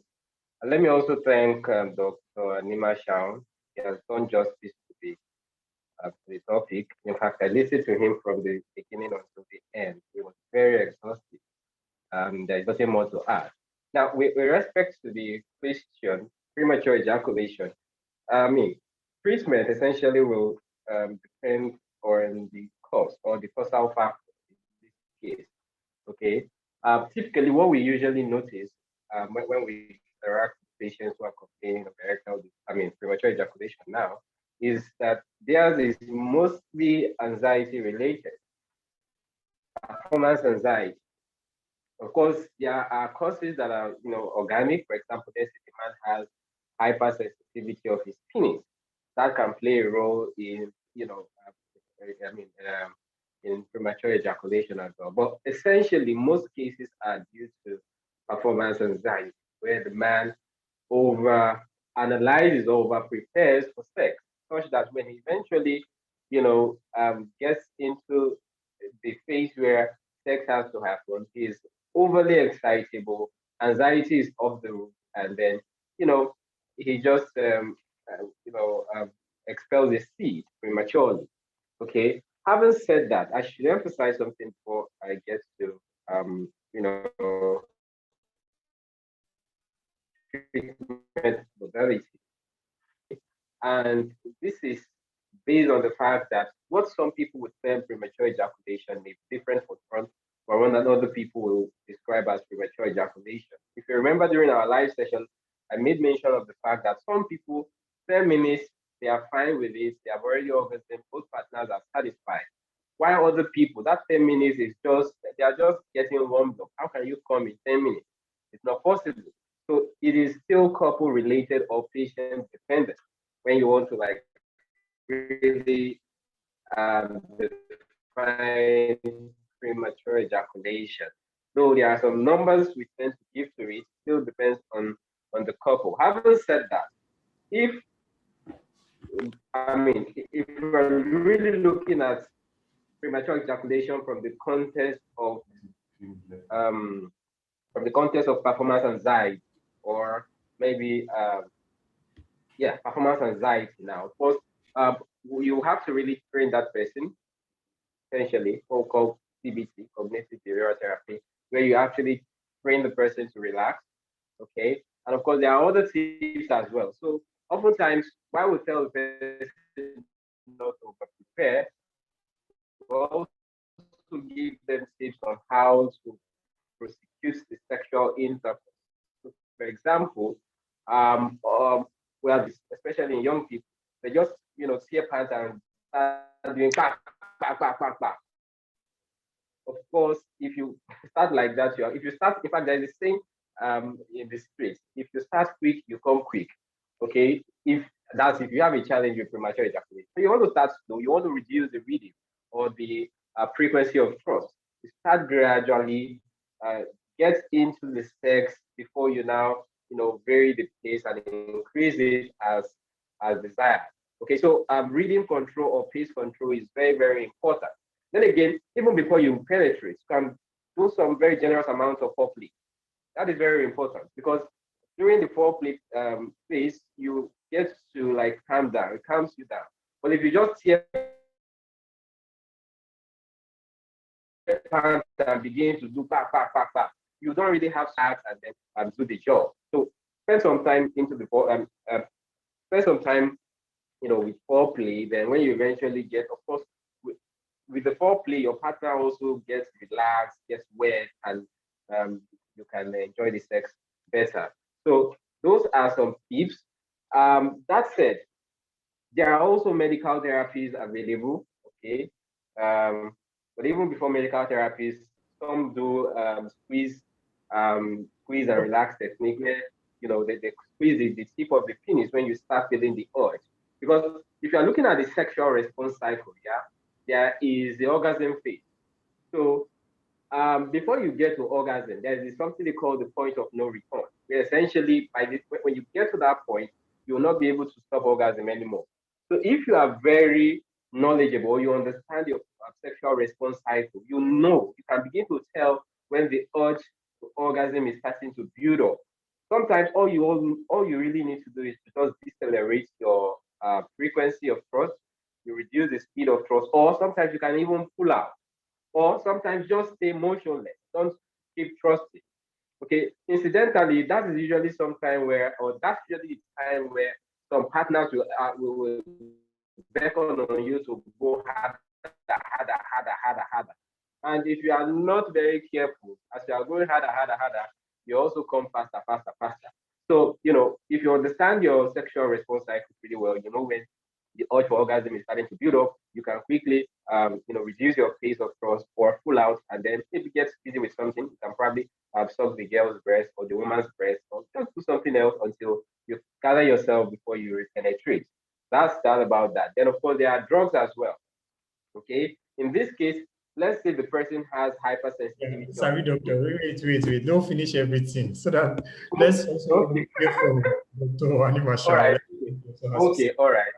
And let me also thank Dr. Animashaun. He has done justice to the topic. In fact, I listened to him from the beginning until the end. It was very exhaustive. There's nothing more to add. Now, with respect to the question, premature ejaculation, I mean, treatment essentially will depend on the cause or the causal factor in this case. Okay. Typically, what we usually notice when we interact with patients who are complaining of premature ejaculation now, is that theirs is mostly anxiety related, performance anxiety. Of course, there are causes that are, organic. For example, let's say the man has hypersensitivity of his penis. That can play a role in, in premature ejaculation as well. But essentially, most cases are due to performance anxiety, where the man over analyzes, over prepares for sex, such that when he eventually, gets into the phase where sex has to happen, he's overly excitable, anxiety is off the roof, and then, he just, expels his seed prematurely. Okay. Having said that, I should emphasize something before I get to, treatment modality. And this is based on the fact that what some people would term premature ejaculation may be different for one another people will describe as premature ejaculation. If you remember during our live session, I made mention of the fact that some people, 10 minutes, they are fine with it, they have already orgasmed, both partners are satisfied. While other people, that 10 minutes is just, they are just getting warmed up. How can you come in 10 minutes? It's not possible. So it is still couple related or patient dependent when you want to like really define premature ejaculation. Though there are some numbers we tend to give to it, still depends on the couple. Having said that, if we're really looking at premature ejaculation from the context of performance anxiety, or maybe performance anxiety now. Of course, you have to really train that person, essentially, what we call CBT, cognitive behavioral therapy, where you actually train the person to relax. Okay. And of course, there are other tips as well. So oftentimes, why we tell the person not to prepare, we also give them tips on how to prosecute the sexual intercourse. So for example, especially in young people, they just see a pants and start doing clap, clap, clap, clap, clap. Of course, if you start like that, if you start, in fact, there's a saying in the streets: if you start quick, you come quick. Okay, if you have a challenge with premature ejaculation, so you want to start slow, you want to reduce the rhythm or the frequency of thrust. You start gradually, get into the sex before you now vary the pace and increase it as desired. Okay, so rhythm control or pace control is very, very important. Then again, even before you penetrate, you can do some very generous amounts of foreplay. That is very important because during the foreplay phase, you get to like calm down. It calms you down. But if you just tear pants and begin to do back, you don't really have sex and then do the job. So spend some time into the spend some time, with foreplay. Then when you eventually get, of course, with the foreplay, your partner also gets relaxed, gets wet, and you can enjoy the sex better. So those are some tips. That said, there are also medical therapies available. Okay, but even before medical therapies, some do squeeze and relax technique where they squeeze the tip of the penis when you start feeling the urge. Because if you are looking at the sexual response cycle, yeah, there is the orgasm phase. So before you get to orgasm, there is something they call the point of no return. Where essentially, when you get to that point, you will not be able to stop orgasm anymore. So if you are very knowledgeable, you understand your sexual response cycle, you can begin to tell when the urge to orgasm is starting to build up. Sometimes all you really need to do is to just decelerate your frequency of thrust, you reduce the speed of thrust, or sometimes you can even pull out, or sometimes just stay motionless. Don't keep thrusting. Okay, incidentally, that is usually some time where, or that's usually the time where some partners will beckon on you to go harder. And if you are not very careful, as you are going harder, you also come faster. So, if you understand your sexual response cycle pretty well, you know when the urge for orgasm is starting to build up, you can quickly, reduce your pace of thrust or pull out. And then if you get busy with something, you can probably suck the girl's breast or the woman's breast, or just do something else until you gather yourself before you penetrate. That's that about that. Then, of course, there are drugs as well. Okay. In this case, let's say the person has hypersensitivity. SABI doctor, wait. Don't finish everything. So that let's also hear from Dr. Animashaun. All right. Okay, all right.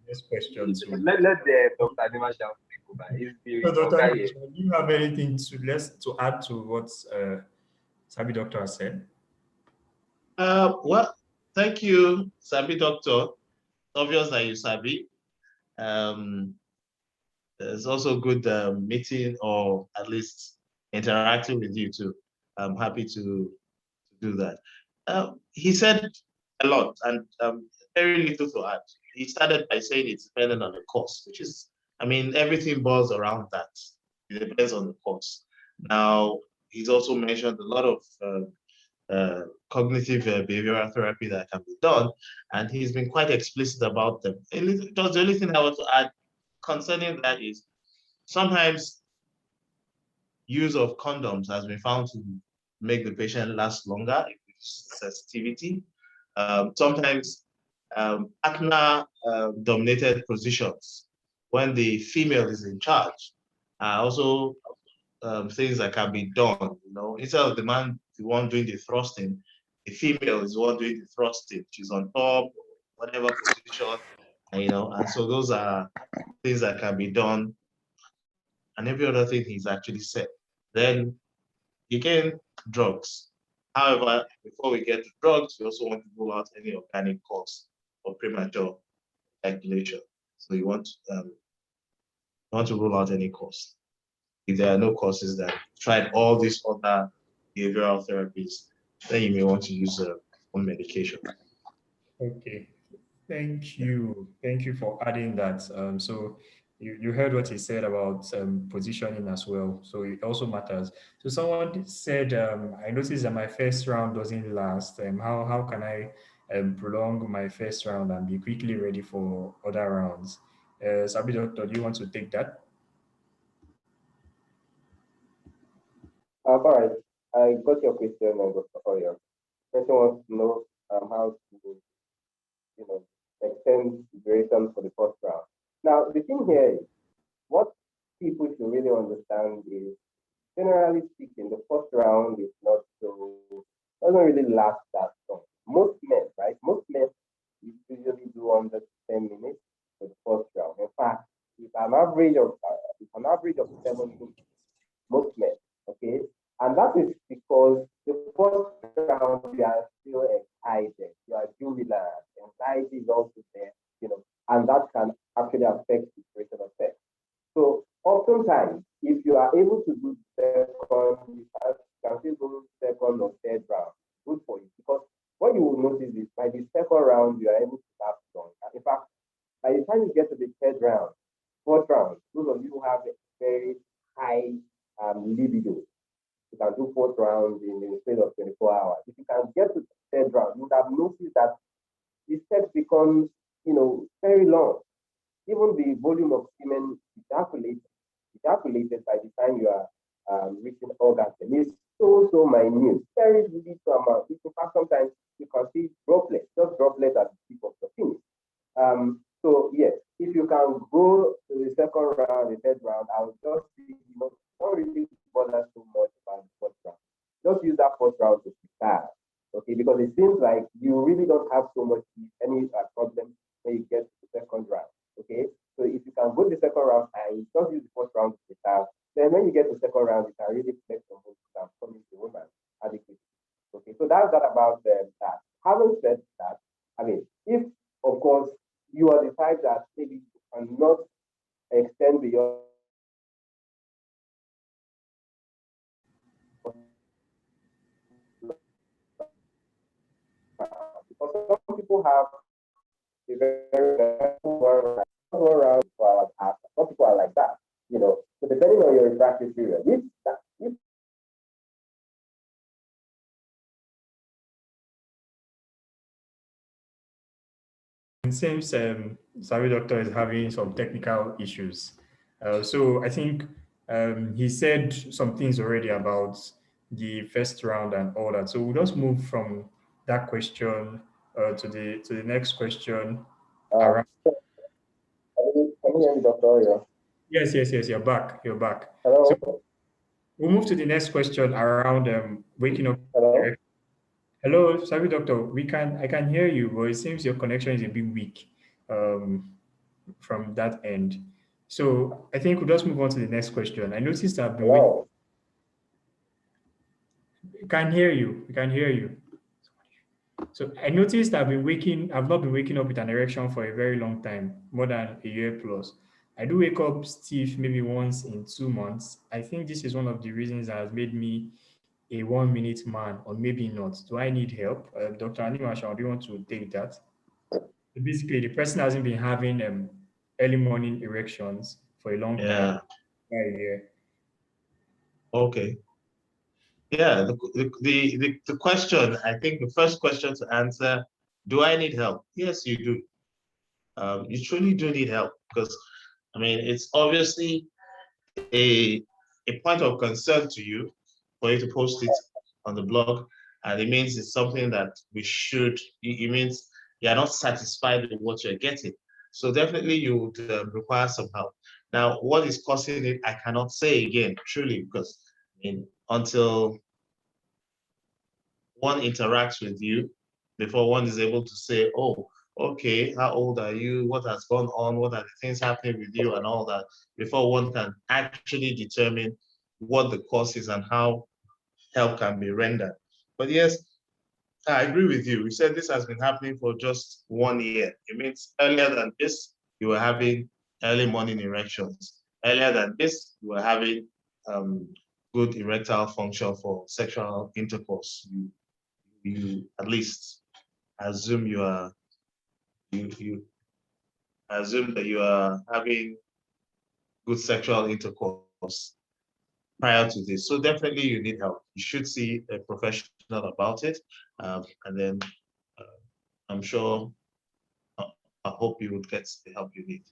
Next question. Let the Dr. Animashaun take over. He's the So, Dr. doctor here. Animashaun, do you have anything to add to what SABI doctor has said? Well, thank you, SABI doctor. Obvious that you SABI. It's also good meeting or at least interacting with you too. I'm happy to do that. He said a lot and very little to add. He started by saying it's dependent on the course, which is, everything boils around that. It depends on the course. Now, he's also mentioned a lot of cognitive behavioral therapy that can be done, and he's been quite explicit about them. Just the only thing I want to add concerning that is sometimes use of condoms has been found to make the patient last longer if it's sensitivity. Sometimes partner-dominated positions, when the female is in charge, are also things that can be done. Instead of the man, the one doing the thrusting, the female is the one doing the thrusting. She's on top, whatever position, and so those are things that can be done. And every other thing he's actually said. Then again, drugs. However, before we get to drugs, we also want to rule out any organic cause for premature ejaculation. So you want to rule out any cause. If there are no causes that tried all these other behavioral therapies, then you may want to use one medication. Okay, thank you for adding that. So you heard what he said about positioning as well, so it also matters. So someone said, I noticed that my first round doesn't last. How can I prolong my first round and be quickly ready for other rounds? SABI doctor, do you want to take that? All right, I got your question, Dr. Oyo. Person wants to know how to, extend the duration for the first round. Now, the thing here is, what people should really understand is, generally speaking, the first round is doesn't really last that long. Most men, right? Most men usually do under 10 minutes for the first round. In fact, it's an average of 7 minutes, most men, okay? And that is because the first round, you are still excited, you are jubilant, anxiety is also there, and that can actually affect the duration of sex. So oftentimes, if you are able to do second, you can still go second or third round. Good for you, because what you will notice is by the second round, you are able to time you get to the third round, fourth round, those of you who have a very high libido, you can do fourth round in the space of 24 hours. If you can get to the third round, you would have noticed that the sex becomes, very long. Even the volume of semen ejaculated by the time you are reaching orgasm is so minute, very little amount. In fact, sometimes you can see droplets, just droplets at the tip of the penis. So yes, if you can go to the second round, the third round, I would just say, don't really bother so much about the first round. Just use that first round to start, okay? Because it seems like you really don't have so much any problem when you get to the second round, okay? So if you can go to the second round and just use the first round to start, then when you get to the second round, you can really flex your muscles and come into the woman adequately. Okay, so that's that about that. Having said that, I mean, if of course you are the type that maybe you cannot extend beyond, because some people have a very around for hours after. Some people are like that, So depending on your refractory period, if It seems SABI Doctor is having some technical issues. So I think he said some things already about the first round and all that. So we'll just move from that question to the next question. Around. can you hear me, Doctor? Yeah. Yes, you're back. You're back. Hello? So we'll move to the next question around waking up. Hello? Hello, sorry, doctor. I can hear you, but it seems your connection is a bit weak from that end. So I think we'll just move on to the next question. I noticed I've been waiting. Hello? We can hear you. We can hear you. So I noticed I've not been waking up with an erection for a very long time, more than a year plus. I do wake up stiff maybe once in 2 months. I think this is one of the reasons that has made me a 1 minute man, or maybe not. Do I need help? Dr. Animashaun, do you want to take that? Basically, the person hasn't been having early morning erections for a long time. Yeah. Okay. Yeah, the question, I think the first question to answer, do I need help? Yes, you do. You truly do need help because, I mean, it's obviously a point of concern to you for you to post it on the blog, and it means it's something that it means you're not satisfied with what you're getting. So definitely you would require some help. Now, what is causing it, I cannot say again, truly, because until one interacts with you before one is able to say, oh, okay, how old are you? What has gone on? What are the things happening with you and all that, before one can actually determine what the cause is and how help can be rendered. But yes, I agree with you. You said this has been happening for just 1 year. It means earlier than this, you were having early morning erections. Earlier than this, you were having good erectile function for sexual intercourse. You at least assume you assume that you are having good sexual intercourse prior to this. So definitely you need help. You should see a professional about it. And then I'm sure, I hope you would get the help you need.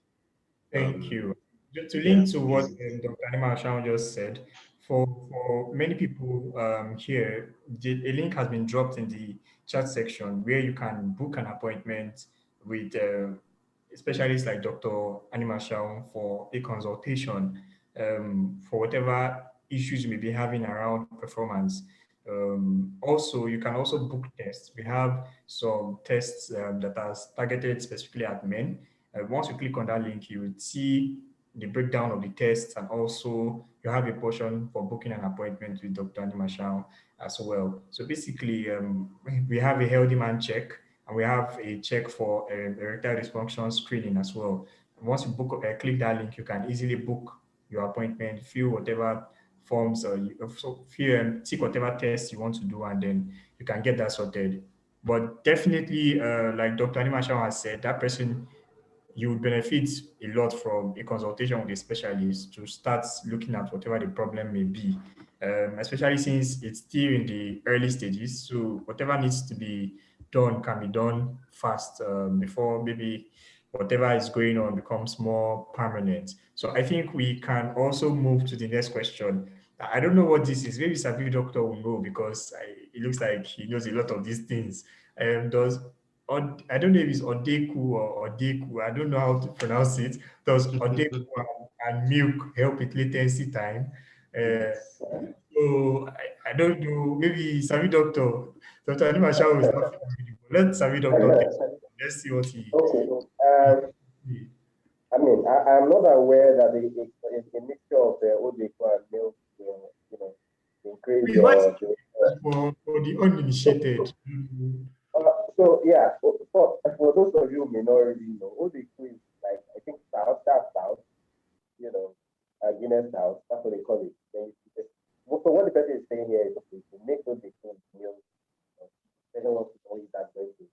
Thank you. To link to what Dr. Animashaun just said, for many people here, a link has been dropped in the chat section where you can book an appointment with a specialist like Dr. Animashaun for a consultation for whatever issues you may be having around performance. Also, you can also book tests. We have some tests that are targeted specifically at men. Once you click on that link, you will see the breakdown of the tests, and also you have a portion for booking an appointment with Dr. Animashaun as well. So basically, we have a healthy man check, and we have a check for erectile dysfunction screening as well. And once you click that link, you can easily book your appointment, fill whatever forms, tick whatever tests you want to do, and then you can get that sorted. But definitely, like Dr. Animashaun has said, that person you would benefit a lot from a consultation with a specialist to start looking at whatever the problem may be, especially since it's still in the early stages. So whatever needs to be done can be done fast before maybe whatever is going on becomes more permanent. So I think we can also move to the next question. I don't know what this is. Maybe Sabi Doctor will know because it looks like he knows a lot of these things. Does or I don't know if it's Odeku or Odeku. I don't know how to pronounce it. Does Odeku and milk help with latency time? Uh, Yes. so I don't know. Maybe Sami Doctor, Dr. Animashaun is not familiar. Let Sami Doctor take it. Let's see what Okay. he I mean, I'm not aware that a mixture of Odeco and milk will, increase Please, what your. for the uninitiated? So yeah, for those of you who may not already know, Odeco is like, I think stout, Guinness stout. That's what they call it. So what the person is saying here is, okay, to make Odeco with milk, doesn't want to only that going to,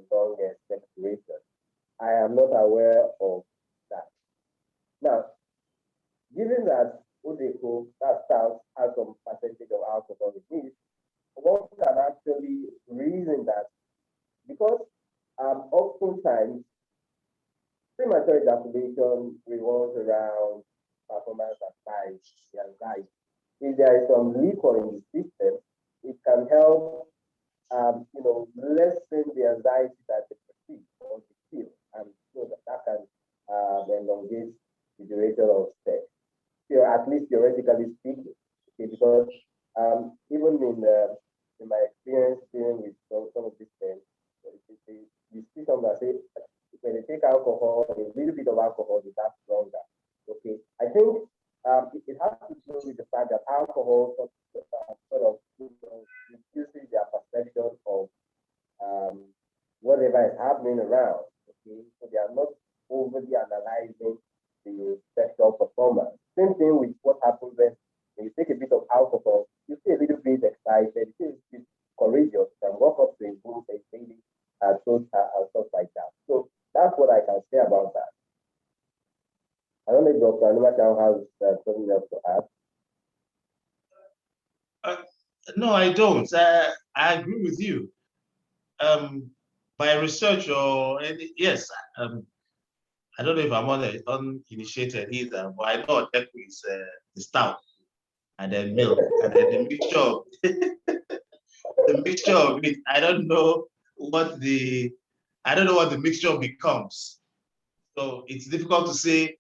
prolong sex duration. I am not aware of that. Now, given that Odeco, that stout, has some percentage of alcohol in it, one can actually reason that because oftentimes premature ejaculation revolves around performance anxiety. If there is some liquor in the system, it can help lessen the anxiety that they perceive or they feel, and so that can elongate the duration of sex. At least theoretically speaking, okay, because even in my experience dealing with some of these things, you see some that say when they take alcohol, a little bit of alcohol, they last longer. Okay, I think it has to do with the fact that alcohol sort of reduces their perception of whatever is happening around. Okay, so they are not overly analyzing the sexual performance. Same thing with what happens when you take a bit of alcohol, you feel a little bit excited, you feel a bit courageous, you can walk up to a group and lady and stuff like that. So that's what I can say about that. I don't know if Dr. Animashaun has something else to add. No, I don't. I agree with you. My research yes, I don't know if I'm uninitiated either, but I know that is the stout and then milk and then the mixture of the mixture of it. I don't know what the mixture becomes. So it's difficult to say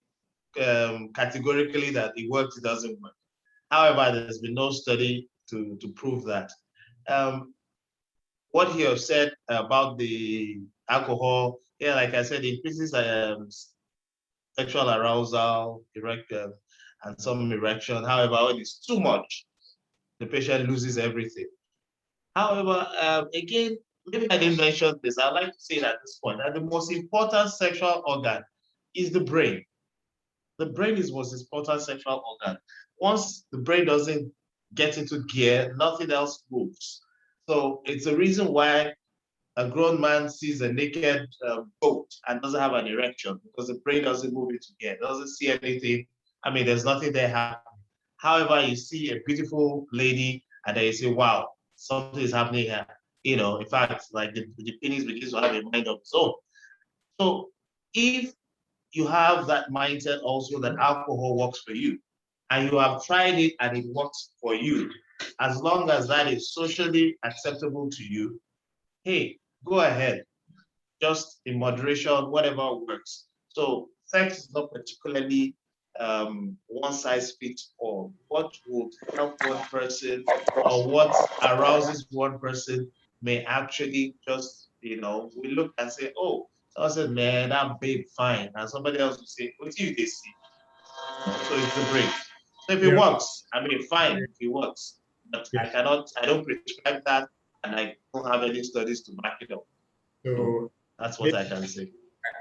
categorically that it works, it doesn't work. However, there's been no study to prove that. What you have said about the alcohol, yeah, like I said, it increases sexual arousal, and some erection. However, when it's too much, the patient loses everything. However, again, maybe I didn't mention this. I'd like to say at this point that the most important sexual organ is the brain. The brain is the most important sexual organ. Once the brain doesn't get into gear, nothing else moves. So it's a reason why a grown man sees a naked goat and doesn't have an erection because the brain doesn't move into gear, doesn't see anything. I mean, there's nothing there happening. However, you see a beautiful lady and then you say, wow, something is happening here. In fact, like the penis begins to have a mind of its own. So if you have that mindset also that alcohol works for you, and you have tried it and it works for you, as long as that is socially acceptable to you, hey, go ahead. Just in moderation, whatever works. So sex is not particularly one size fits all. What would help one person or what arouses one person may actually just, we look and say, oh, someone said, man, that babe fine. And somebody else will say, what do you see? So it's the brain. So if it works, I mean, fine, if it works. But I don't prescribe that, and I don't have any studies to back it up. So that's what I can say.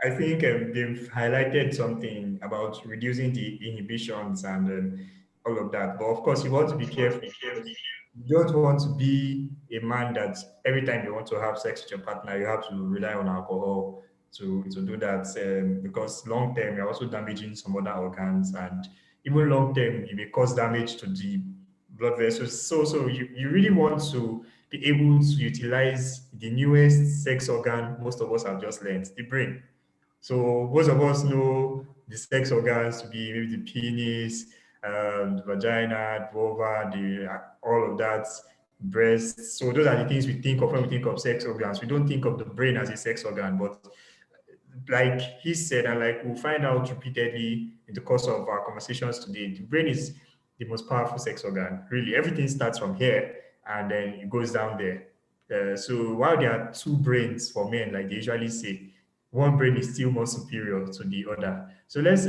I think they've highlighted something about reducing the inhibitions and all of that. But of course, you want to be careful. You don't want to be a man that every time you want to have sex with your partner, you have to rely on alcohol. to do that, because long term you're also damaging some other organs, and even long term it may cause damage to the blood vessels. So you really want to be able to utilize the newest sex organ most of us have just learned, the brain. So most of us know the sex organs to be maybe the penis, the vagina, the vulva, all of that, breasts. So those are the things we think of when we think of sex organs. We don't think of the brain as a sex organ, but like he said, and like we'll find out repeatedly in the course of our conversations today, the brain is the most powerful sex organ. Really, everything starts from here and then it goes down there. So while there are two brains for men, like they usually say, one brain is still more superior to the other. So let's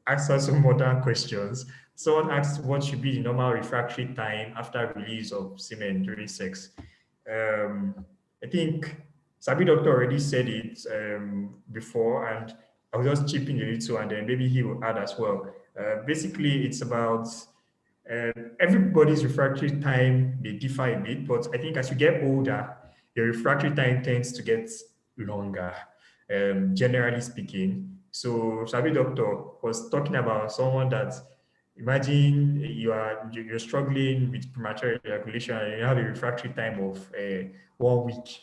answer some other questions. Someone asked what should be the normal refractory time after release of semen during sex. Um, I think SABI doctor already said it before, and I'll just chip in a little, and then maybe he will add as well. Basically, it's about everybody's refractory time may differ a bit, but I think as you get older, your refractory time tends to get longer, generally speaking. So Sabi doctor was talking about someone that, imagine you're struggling with premature ejaculation and you have a refractory time of 1 week.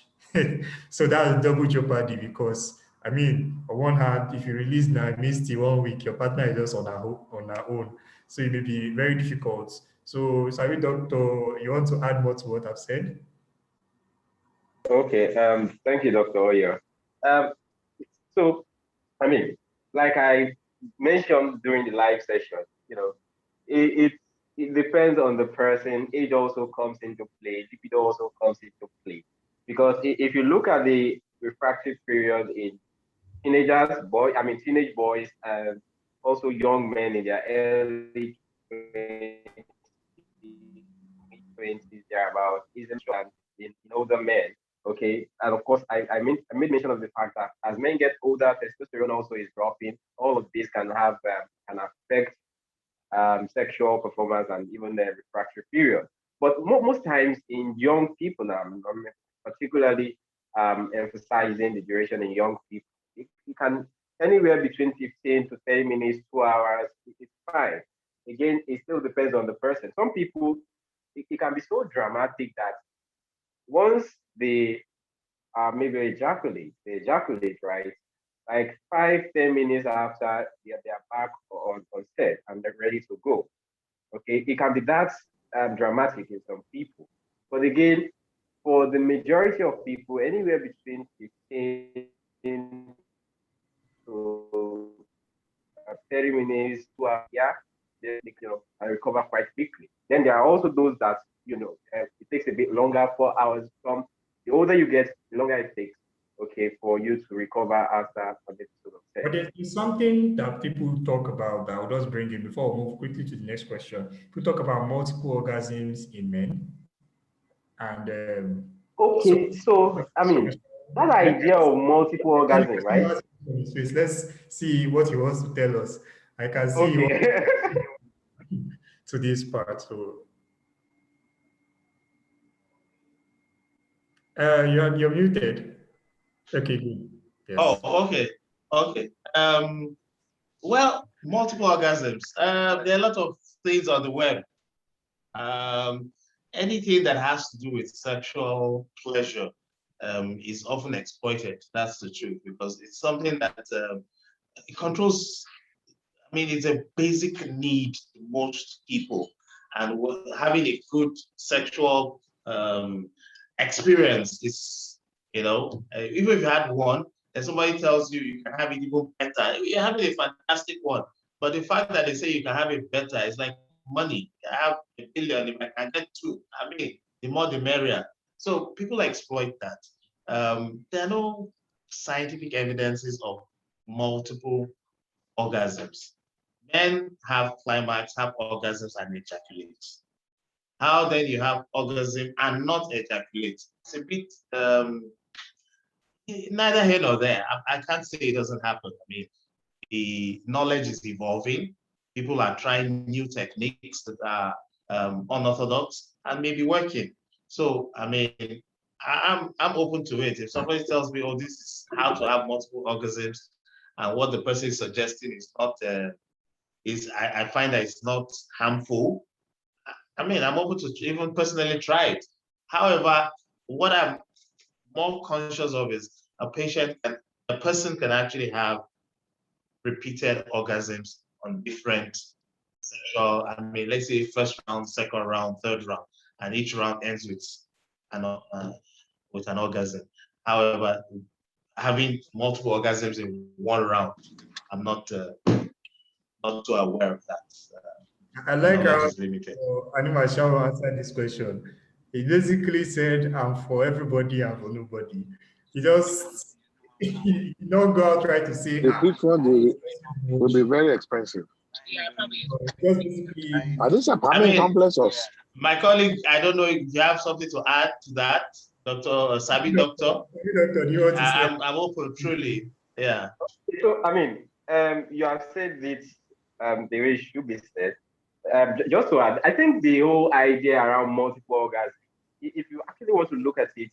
So that's double jeopardy, because I mean, on one hand, if you release now, it means the 1 week your partner is just on her own. So it may be very difficult. So, sorry, doctor, you want to add more to what I've said? Okay. Thank you, Dr. Oyer. Um, so, I mean, like I mentioned during the live session, it, it, it depends on the person. Age also comes into play. Libido also comes into play. Because if you look at the refractive period in teenage boys and also young men in their early 20s, thereabout, is in older men. Okay, and of course, I made mention of the fact that as men get older, testosterone also is dropping. All of this can can affect sexual performance and even the refractory period. But most times in young people, I'm particularly emphasizing the duration in young people. It can anywhere between 15 to 30 minutes, 2 hours. It's fine. Again, it still depends on the person. Some people, it can be so dramatic that once they maybe they ejaculate, right? Like 5, 10 minutes after they're back on set and they're ready to go. Okay, it can be that dramatic in some people. But again, for the majority of people, anywhere between 15 to 30 minutes, 2 hours, yeah, they and recover quite quickly. Then there are also those that, it takes a bit longer, 4 hours. The older you get, the longer it takes, okay, for you to recover after an episode of sex. But there's something that people talk about that I'll just bring in before we move quickly to the next question. People talk about multiple orgasms in men. And Okay, so I mean, that idea of multiple orgasm, right? Let's see what he wants to tell us. I can see Okay. to this part. So you're muted. Okay, good. Yes. Oh, okay. Okay. Well, multiple orgasms. There are a lot of things on the web. Anything that has to do with sexual pleasure is often exploited. That's the truth, because it's something that it controls. I mean, it's a basic need to most people, and having a good sexual experience is, even if you had one, and somebody tells you you can have it even better, you're having a fantastic one. But the fact that they say you can have it better is like money. I have 1 billion, if I can get two, I mean, the more the merrier. So people exploit that. There are no scientific evidences of multiple orgasms. Men have climax, have orgasms, and ejaculate. How then you have orgasm and not ejaculate? It's a bit neither here nor there. I can't say it doesn't happen. I mean, the knowledge is evolving. People are trying new techniques that are unorthodox and maybe working. So, I mean, I'm open to it. If somebody tells me, oh, this is how to have multiple orgasms, and what the person is suggesting is not I find that it's not harmful. I mean, I'm open to even personally try it. However, what I'm more conscious of is a person can actually have repeated orgasms on different sexual, I mean, let's say first round, second round, third round, and each round ends with an orgasm. However, having multiple orgasms in one round, I'm not too aware of that. I like Knowledge how is limited. Animashaun answered this question. He basically said, I'm for everybody and for nobody. He just he don't go out try to say, The fifth one will be very expensive. just basically, Are these apartment complexes? My colleague, I don't know if you have something to add to that, Dr. SABI Doctor. Doctor, do you want to say? I'm open, truly. Yeah. So, I mean, you have said it the way it should be said. Just to add, I think the whole idea around multiple orgasms, if you actually want to look at it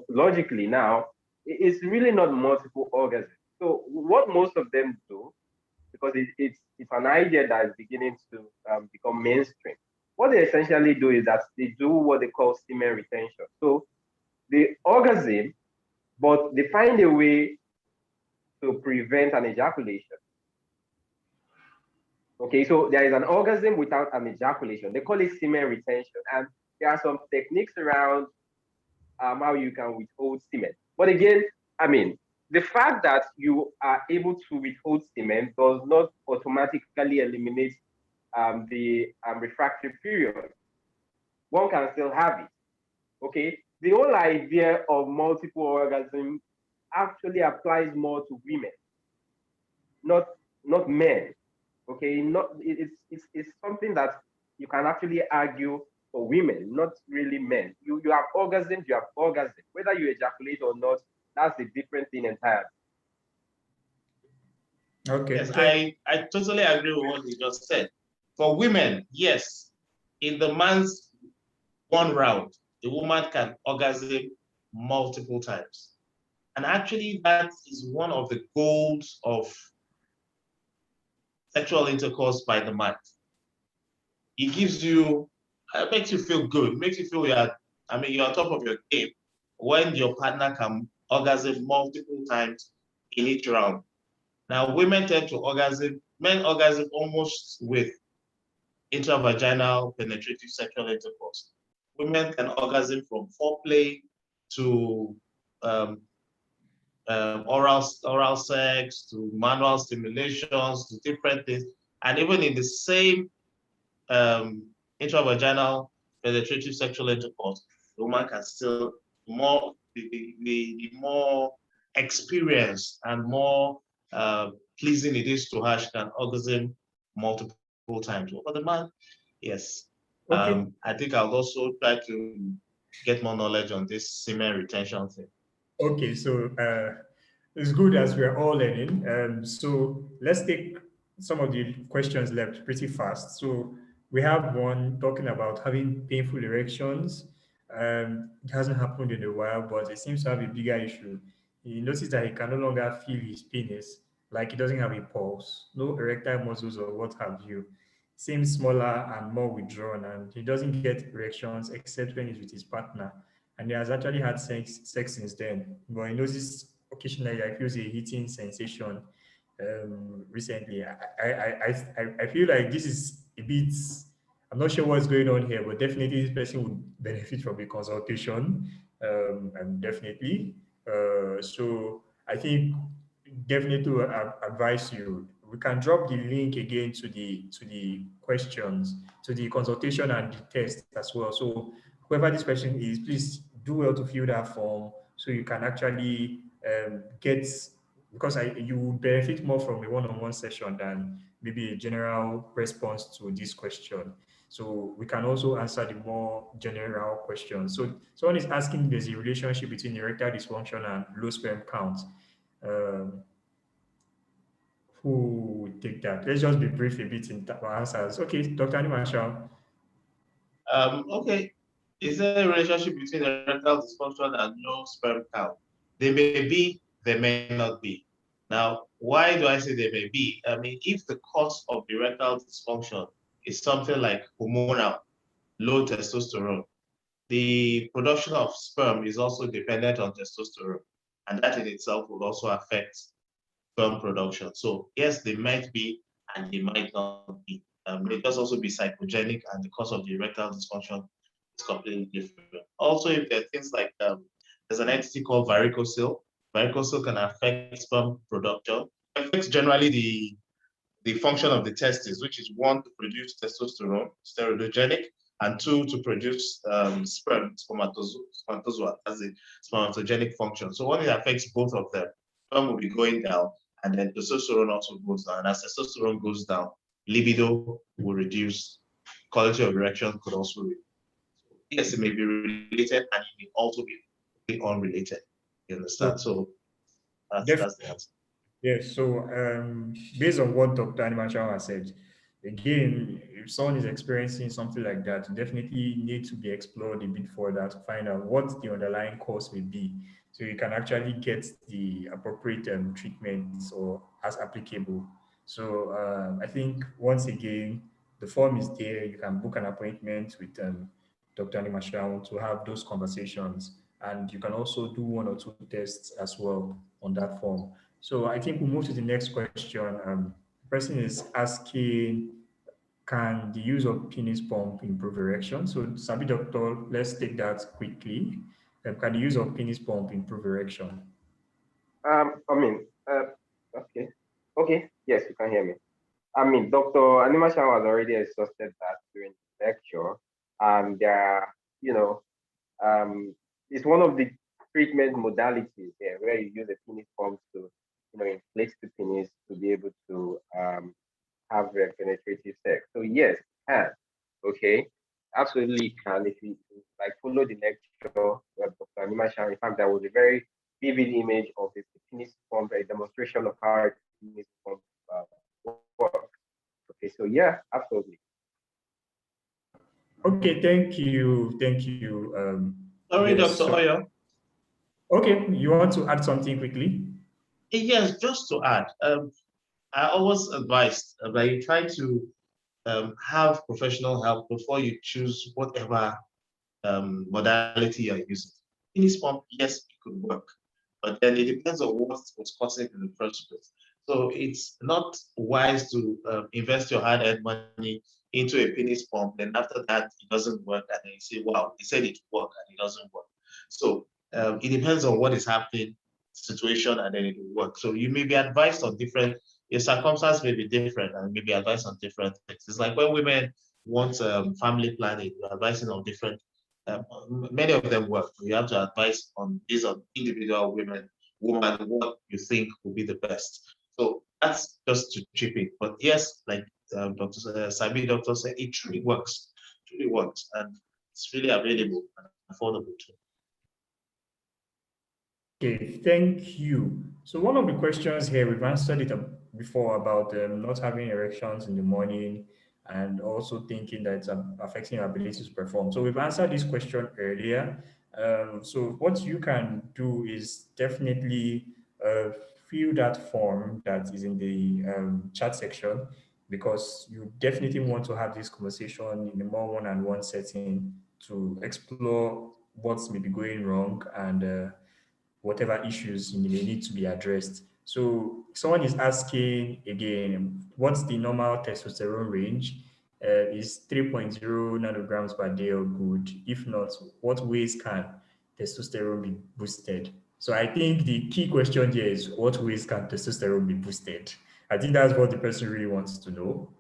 logically now, it's really not multiple orgasms. So what most of them do, because it's an idea that is beginning to become mainstream, what they essentially do is that they do what they call semen retention. So the orgasm, but they find a way to prevent an ejaculation. Okay, so there is an orgasm without an ejaculation. They call it semen retention. And there are some techniques around how you can withhold semen. But again, I mean, the fact that you are able to withhold semen does not automatically eliminate the refractory period. One can still have it. Okay, the whole idea of multiple orgasm actually applies more to women, not men. Okay, it's something that you can actually argue for women, not really men. You have orgasms, whether you ejaculate or not, that's a different thing entirely. Okay. Yes, I totally agree with what you just said. For women, yes, in the man's one round, the woman can orgasm multiple times. And actually, that is one of the goals of sexual intercourse by the man. It gives you, it makes you feel good, makes you feel you're on top of your game when your partner can orgasm multiple times in each round. Now, women tend to men orgasm almost with intravaginal penetrative sexual intercourse. Women can orgasm from foreplay to oral sex, to manual stimulations, to different things. And even in the same intravaginal penetrative sexual intercourse, the woman can still the more experienced and more pleasing it is to her, she can orgasm multiple times. For the man, yes. Okay. I think I'll also try to get more knowledge on this semen retention thing. Okay, so it's good as we're all learning. So let's take some of the questions left pretty fast. So we have one talking about having painful erections. It hasn't happened in a while, but it seems to have a bigger issue. He noticed that he can no longer feel his penis, like he doesn't have a pulse, no erectile muscles or what have you. Seems smaller and more withdrawn, and he doesn't get erections except when he's with his partner. And he has actually had sex since then. But he notices occasionally I feels a hitting sensation recently. I feel like this is a bit, I'm not sure what's going on here, but definitely this person would benefit from a consultation. And definitely. So I think definitely to advise you, we can drop the link again to the questions, to the consultation and the test as well. So whoever this person is, please do well to fill that form so you can actually get, because you will benefit more from a one-on-one session than maybe a general response to this question. So we can also answer the more general questions. So someone is asking, there's a relationship between erectile dysfunction and low sperm count. Um, who would take that? Let's just be brief a bit in our answers. Okay, Dr. Animashaun. Okay. Is there a relationship between erectile dysfunction and no sperm count? They may be, they may not be. Now, why do I say they may be? I mean, if the cause of erectile dysfunction is something like hormonal, low testosterone, the production of sperm is also dependent on testosterone, and that in itself will also affect sperm production. So yes, they might be, and they might not be. It does also be psychogenic, and the cause of the erectile dysfunction is completely different. Also, if there are things like there's an entity called varicocele. Varicocele can affect sperm production. It affects generally the function of the testes, which is one, to produce testosterone, steroidogenic, and two, to produce sperm, spermatozoa, as a spermatogenic function. So when it affects both of them, sperm will be going down, and then testosterone also goes down. And as testosterone goes down, libido will reduce, quality of erection could also reduce. Yes, it may be related, and it may also be unrelated. You understand? So that's the answer. Yes, so based on what Dr. Animashaun has said, again, if someone is experiencing something like that, definitely need to be explored a bit further to find out what the underlying cause may be. So you can actually get the appropriate treatments or as applicable. So I think once again, the form is there. You can book an appointment with Dr. Animashaun to have those conversations. And you can also do one or two tests as well on that form. So I think we'll move to the next question. The person is asking, can the use of penis pump improve erection? So SABI doctor, let's take that quickly. Can the use of penis pump improve erection? I mean, okay, yes, you can hear me. I mean, Dr. Animashaun has already exhausted that during the lecture, and it's one of the treatment modalities there where you use a penis pump to, inflate the penis to be able to have penetrative sex. So yes, it can. Okay, absolutely can. If you like follow the lecture where Dr. Animashaun, in fact, there was a very vivid image of the penis pump, a demonstration of how a penis pump works. Okay, so yeah, absolutely. Okay, thank you. Thank you. Sorry, Yes, Dr. Oyo. Okay, you want to add something quickly? Yes, just to add, I always advise that you try to have professional help before you choose whatever modality you're using. Penis pump, yes, it could work, but then it depends on what was causing it in the first place. So it's not wise to invest your hard-earned money into a penis pump, then after that it doesn't work, and then you say, "Wow, they said it worked and it doesn't work." So it depends on what is happening, situation, and then it will work. So you may be advised on different. Your circumstance may be different, and may be advised on different things. It's like when women want family planning, you're advising on different. Many of them work. You have to advise on based on individual woman, what you think will be the best. So that's just to chip in. But yes, like Dr. SABI doctor said, it truly works. It truly works, and it's really available and affordable too. Okay, thank you. So one of the questions here, we've answered it before about not having erections in the morning and also thinking that it's affecting your ability to perform. So we've answered this question earlier. So what you can do is definitely fill that form that is in the chat section, because you definitely want to have this conversation in a more one-on-one setting to explore what may be going wrong and whatever issues may need to be addressed. So someone is asking again, what's the normal testosterone range? Is 3.0 nanograms per day or good? If not, what ways can testosterone be boosted? So I think the key question here is, what ways can testosterone be boosted? I think that's what the person really wants to know,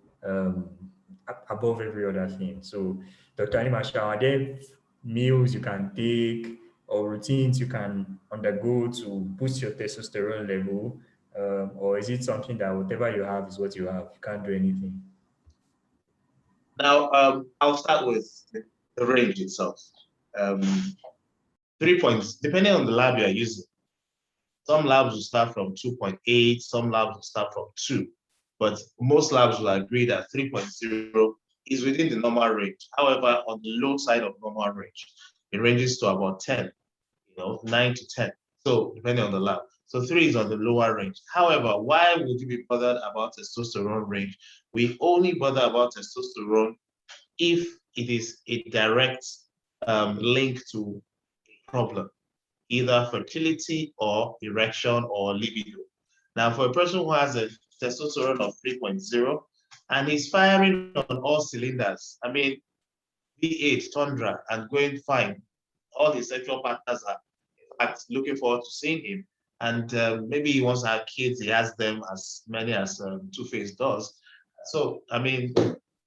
above every other thing. So Dr. Animashaun, are there meals you can take or routines you can undergo to boost your testosterone level? Or is it something that whatever you have is what you have? You can't do anything? Now, I'll start with the range itself. 3 points, depending on the lab you're using. Some labs will start from 2.8, some labs will start from 2, but most labs will agree that 3.0 is within the normal range. However, on the low side of normal range, it ranges to about 10, 9 to 10. So depending on the lab. So 3 is on the lower range. However, why would you be bothered about testosterone range? We only bother about testosterone if it is a direct link to a problem, either fertility or erection or libido. Now, for a person who has a testosterone of 3.0 and is firing on all cylinders, I mean, V8, Tundra, and going fine, all his sexual partners are, in fact, looking forward to seeing him. And maybe he wants to have kids, he has them as many as Two-Face does. So, I mean,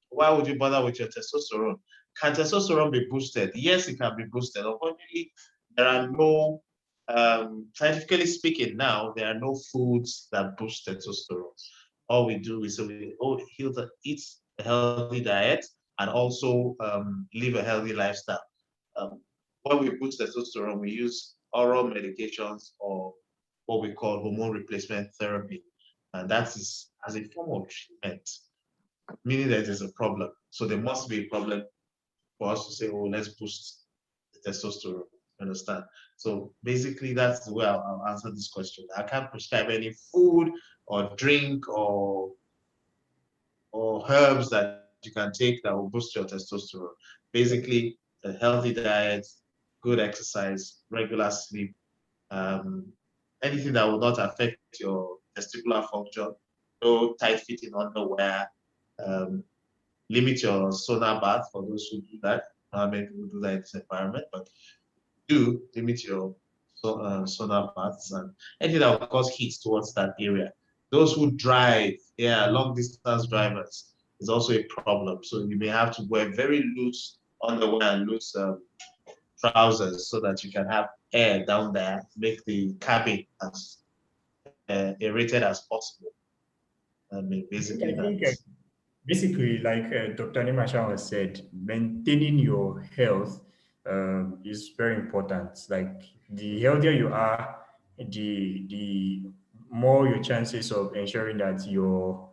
why would you bother with your testosterone? Can testosterone be boosted? Yes, it can be boosted. Unfortunately, there are no, scientifically speaking now, there are no foods that boost testosterone. All we do is we eat a healthy diet and also live a healthy lifestyle. When we boost testosterone, we use oral medications or what we call hormone replacement therapy. And that is as a form of treatment, meaning that there's a problem. So there must be a problem for us to say, oh, let's boost the testosterone. Understand? So basically, that's the way I'll answer this question. I can't prescribe any food or drink or herbs that you can take that will boost your testosterone. Basically, a healthy diet, good exercise, regular sleep, anything that will not affect your testicular function, no tight-fitting underwear, limit your sauna bath for those who do that. Not many people do that in this environment, but do limit your sauna baths and anything that will cause heat towards that area. Those who drive, long distance drivers is also a problem. So you may have to wear very loose underwear and loose trousers so that you can have air down there, make the cabin as aerated as possible. I mean, basically basically, like Dr. Animashaun has said, maintaining your health is very important. Like the healthier you are, the more your chances of ensuring that your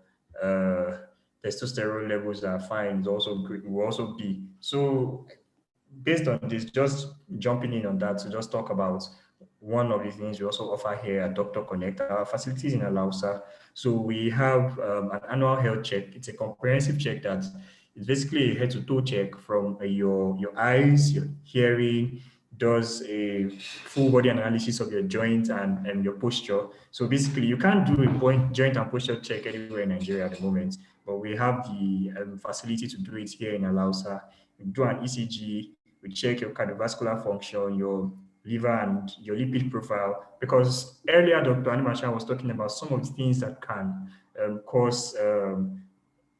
testosterone levels are fine will also be. So based on this, just jumping in on that to just talk about one of the things we also offer here at Doctor Connect, our facilities in Alausa. So we have an annual health check. It's a comprehensive check that is basically a head-to-toe check from your eyes, your hearing, does a full body analysis of your joint and your posture. So basically, you can't do a joint and posture check anywhere in Nigeria at the moment, but we have the facility to do it here in Alausa. We do an ECG, we check your cardiovascular function, your liver and your lipid profile, because earlier Dr. Animashaun was talking about some of the things that can cause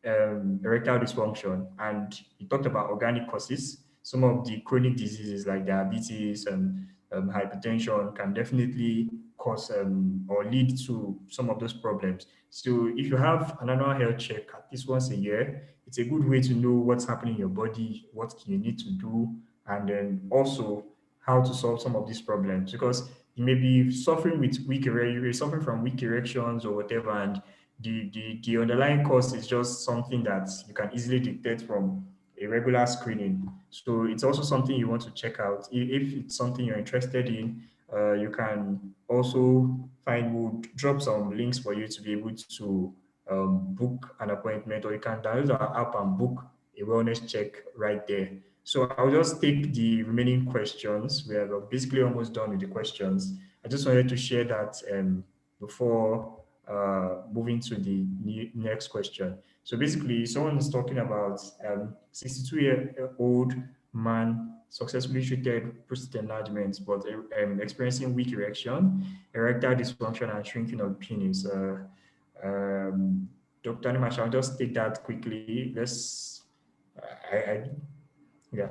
erectile dysfunction, and he talked about organic causes. Some of the chronic diseases like diabetes and hypertension can definitely cause or lead to some of those problems. So if you have an annual health check at least once a year, it's a good way to know what's happening in your body, what you need to do, and then also how to solve some of these problems, because you may be suffering with you're suffering from weak erections or whatever, and the underlying cause is just something that you can easily detect from a regular screening. So it's also something you want to check out. If it's something you're interested in, you can also we'll drop some links for you to be able to book an appointment, or you can download our app and book a wellness check right there. So I'll just take the remaining questions. We are basically almost done with the questions. I just wanted to share that before moving to the next question. So basically, someone is talking about 62-year-old man successfully treated prostate enlargement, but experiencing weak erection, erectile dysfunction, and shrinking of penis. Dr. Animashaun, I'll just take that quickly. Yeah.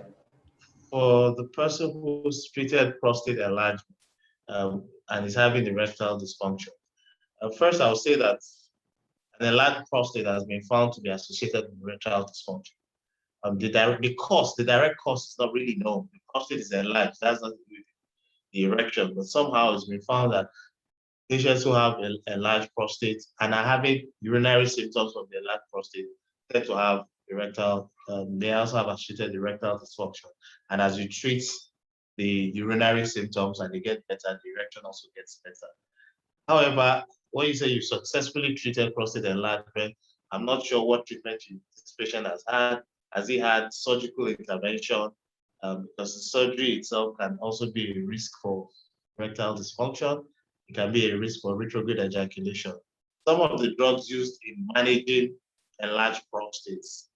For the person who's treated prostate enlargement and is having erectile dysfunction, first, I would say that an enlarged prostate has been found to be associated with erectile dysfunction. The direct cause is not really known. The prostate is enlarged. That's not the erection, but somehow it's been found that patients who have enlarged prostate and are having urinary symptoms of the enlarged prostate tend to have erectile, they also have associated erectile dysfunction. And as you treat the urinary symptoms and they get better, the erection also gets better. However, when you say you successfully treated prostate enlargement, I'm not sure what treatment this patient has had. Has he had surgical intervention? Because the surgery itself can also be a risk for erectile dysfunction. It can be a risk for retrograde ejaculation. Some of the drugs used in managing enlarged prostates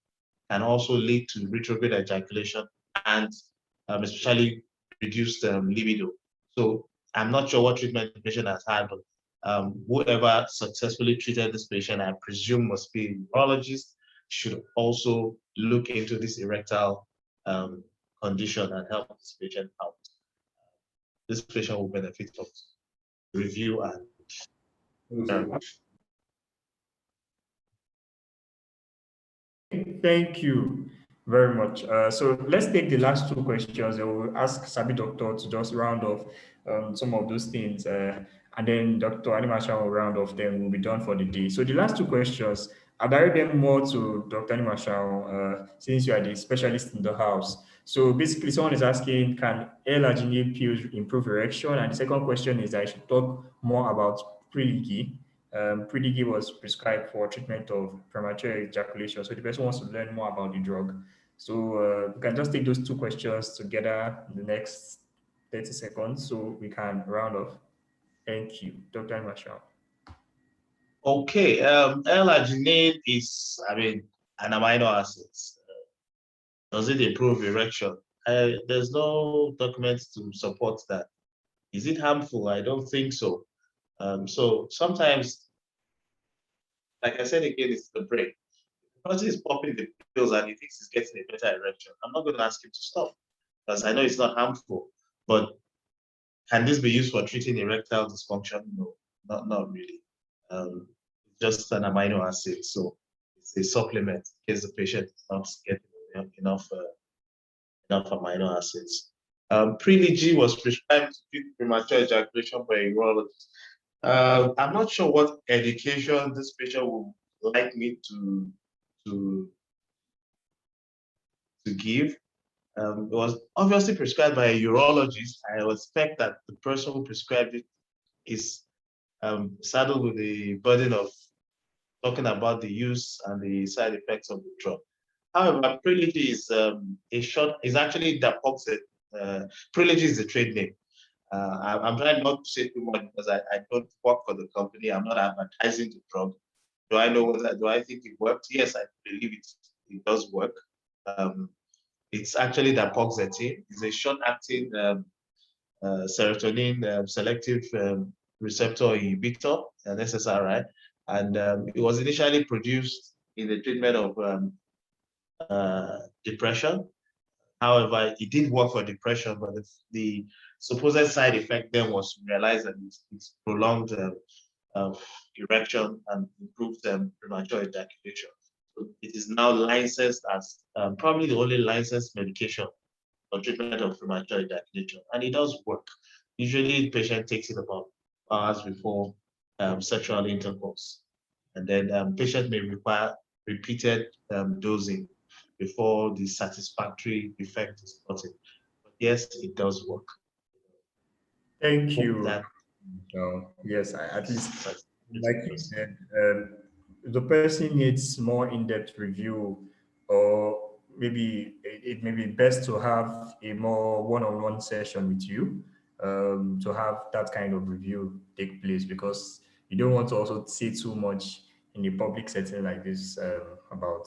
can also lead to retrograde ejaculation and especially reduced libido. So I'm not sure what treatment the patient has had, but whoever successfully treated this patient, I presume must be a urologist, should also look into this erectile condition and help this patient out. This patient will benefit from review and Thank you very much. So let's take the last two questions and we'll ask SABI Doctor to just round off some of those things. And then Dr. Animashaun will round off, then we'll be done for the day. So the last two questions, I'll direct them more to Dr. Animashaun, since you are the specialist in the house. So basically, someone is asking, can L-arginine pills improve erection? And the second question is, I should talk more about Priligy. Priligy was prescribed for treatment of premature ejaculation. So the person wants to learn more about the drug. So we can just take those two questions together in the next 30 seconds so we can round off. Thank you. Dr. Animashaun. Okay, L-arginine is, an amino acid. Does it improve erection? There's no documents to support that. Is it harmful? I don't think so. So sometimes, like I said again, it's the brain. The person is popping the pills and he thinks he's getting a better erection. I'm not going to ask him to stop because I know it's not harmful. But can this be used for treating erectile dysfunction? No, not really. It's just an amino acid, so it's a supplement in case the patient is not getting enough amino acids. Priligy was prescribed to treat premature ejaculation by a urologist. I'm not sure what education this patient would like me to give. It was obviously prescribed by a urologist. I expect that the person who prescribed it is saddled with the burden of talking about the use and the side effects of the drug. However, Priligy is actually Dapoxet. Priligy is the trade name. I'm trying not to say too much because I don't work for the company. I'm not advertising the drug. Do I think it worked? Yes, I believe it does work. It's actually Dapoxetine. It's a short-acting serotonin selective receptor inhibitor, an SSRI, and it was initially produced in the treatment of depression. However, it did work for depression, but the supposed side effect then was to realize that it's prolonged erection and improved premature ejaculation. So it is now licensed as probably the only licensed medication for treatment of premature ejaculation, and it does work. Usually, the patient takes it about hours before sexual intercourse, and then patient may require repeated dosing before the satisfactory effect is gotten. But yes, it does work. Thank you. Yes, at least, like you said, the person needs more in-depth review, or maybe it may be best to have a more one-on-one session with you to have that kind of review take place, because you don't want to also say too much in a public setting like this about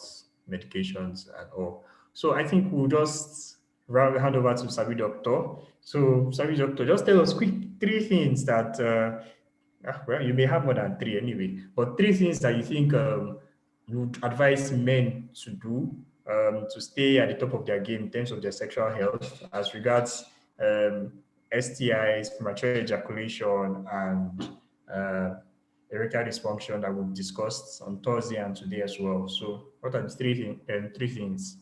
medications and all. So I think we'll just hand over to SABI Doctor. So SABI Doctor, just tell us quick three things that well, you may have more than three anyway, but three things that you think you would advise men to do to stay at the top of their game in terms of their sexual health as regards STIs, premature ejaculation, and erectile dysfunction that we've discussed on Thursday and today as well. So what are the three things?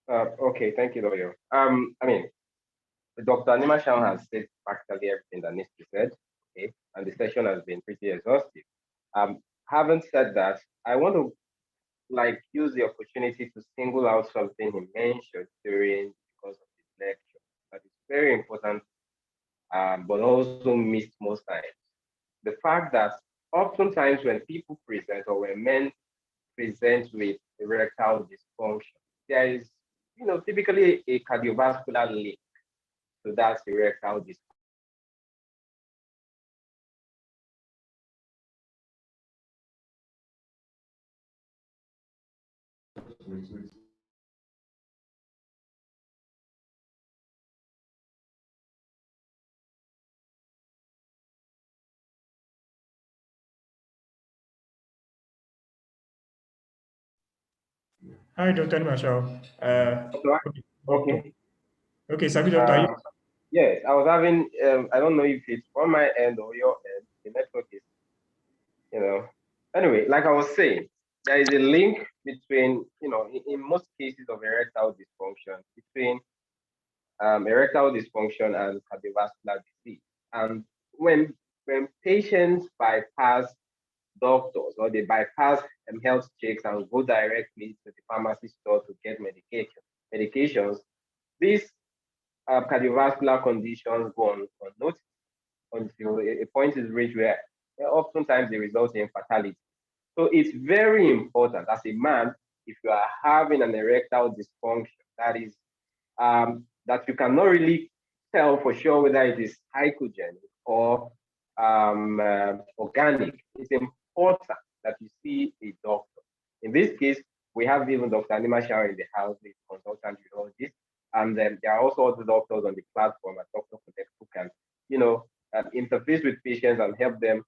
Okay, thank you, Lawyer. Dr. Animashaun has said practically everything that needs to be said, okay, and the session has been pretty exhaustive. having said that, I want to like use the opportunity to single out something he mentioned during the course of this lecture that is very important, but also missed most times. The fact that oftentimes when people present or when men present with erectile dysfunction, there is, typically a cardiovascular link to that erectile dysfunction. Hi, Dr. Animashaun. Okay, okay, Okay. okay, SABI doctor, are you? Yes, I was having, I don't know if it's on my end or your end, the network is, you know. Anyway, like I was saying, there is a link between, in most cases of erectile dysfunction, between erectile dysfunction and cardiovascular disease. And when when patients bypass doctors or they bypass health checks and go directly to the pharmacy store to get medications, these cardiovascular conditions go unnoticed until a point is reached where oftentimes they result in fatality. So it's very important as a man, if you are having an erectile dysfunction, that you cannot really tell for sure whether it is psychogenic or organic. It's important that you see a doctor. In this case, we have even Dr. Animashaun in the house, the consultant urologist, and then there are also other doctors on the platform at Dr. Connect who can, interface with patients and help them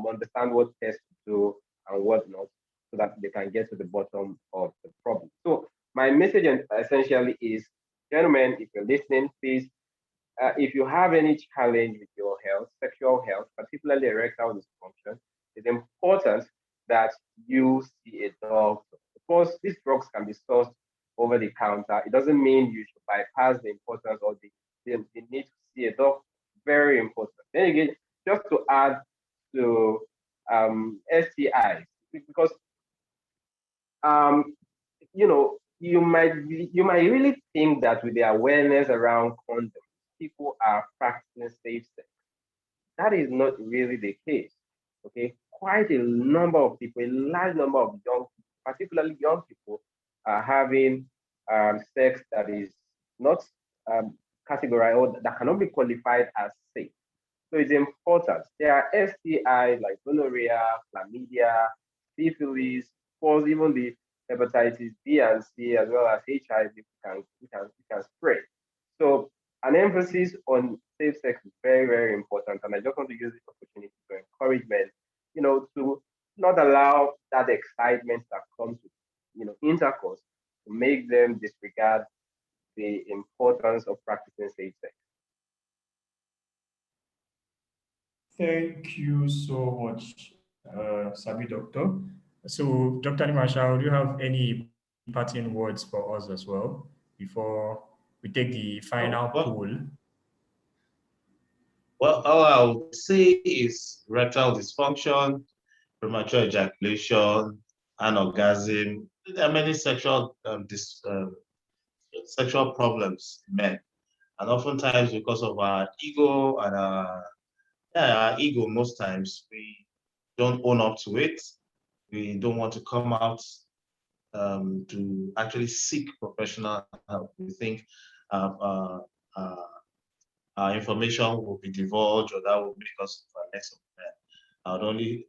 understand what tests to do and what not, so that they can get to the bottom of the problem. So my message essentially is, gentlemen, if you're listening, please, if you have any challenge with your health, sexual health, particularly erectile dysfunction, it's important that you see a doctor. Of course, these drugs can be sourced over the counter. It doesn't mean you should bypass the importance or the need to see a doctor. Very important. Then again, just to add to STIs, because you might really think that with the awareness around condoms, people are practicing safe sex. That is not really the case. Okay, quite a number of people, a large number of young, particularly young people, are having sex that is not categorized or that cannot be qualified as safe. So it's important. There are STIs like gonorrhea, chlamydia, syphilis, of course, even the hepatitis B and C, as well as HIV, can spread. So an emphasis on safe sex is very, very important. And I just want to use this opportunity to encourage men, to not allow that excitement that comes with, intercourse to make them disregard the importance of practicing safe sex. Thank you so much, SABI doctor. So, Dr. Animashaun, do you have any parting words for us as well before we take the final poll? Well, all I'll say is erectile dysfunction, premature ejaculation, anorgasm. There are many sexual sexual problems in men, and oftentimes because of our ego and our ego, most times we don't own up to it. We don't want to come out to actually seek professional help. We think our information will be divulged, or that will make us less of men. I would only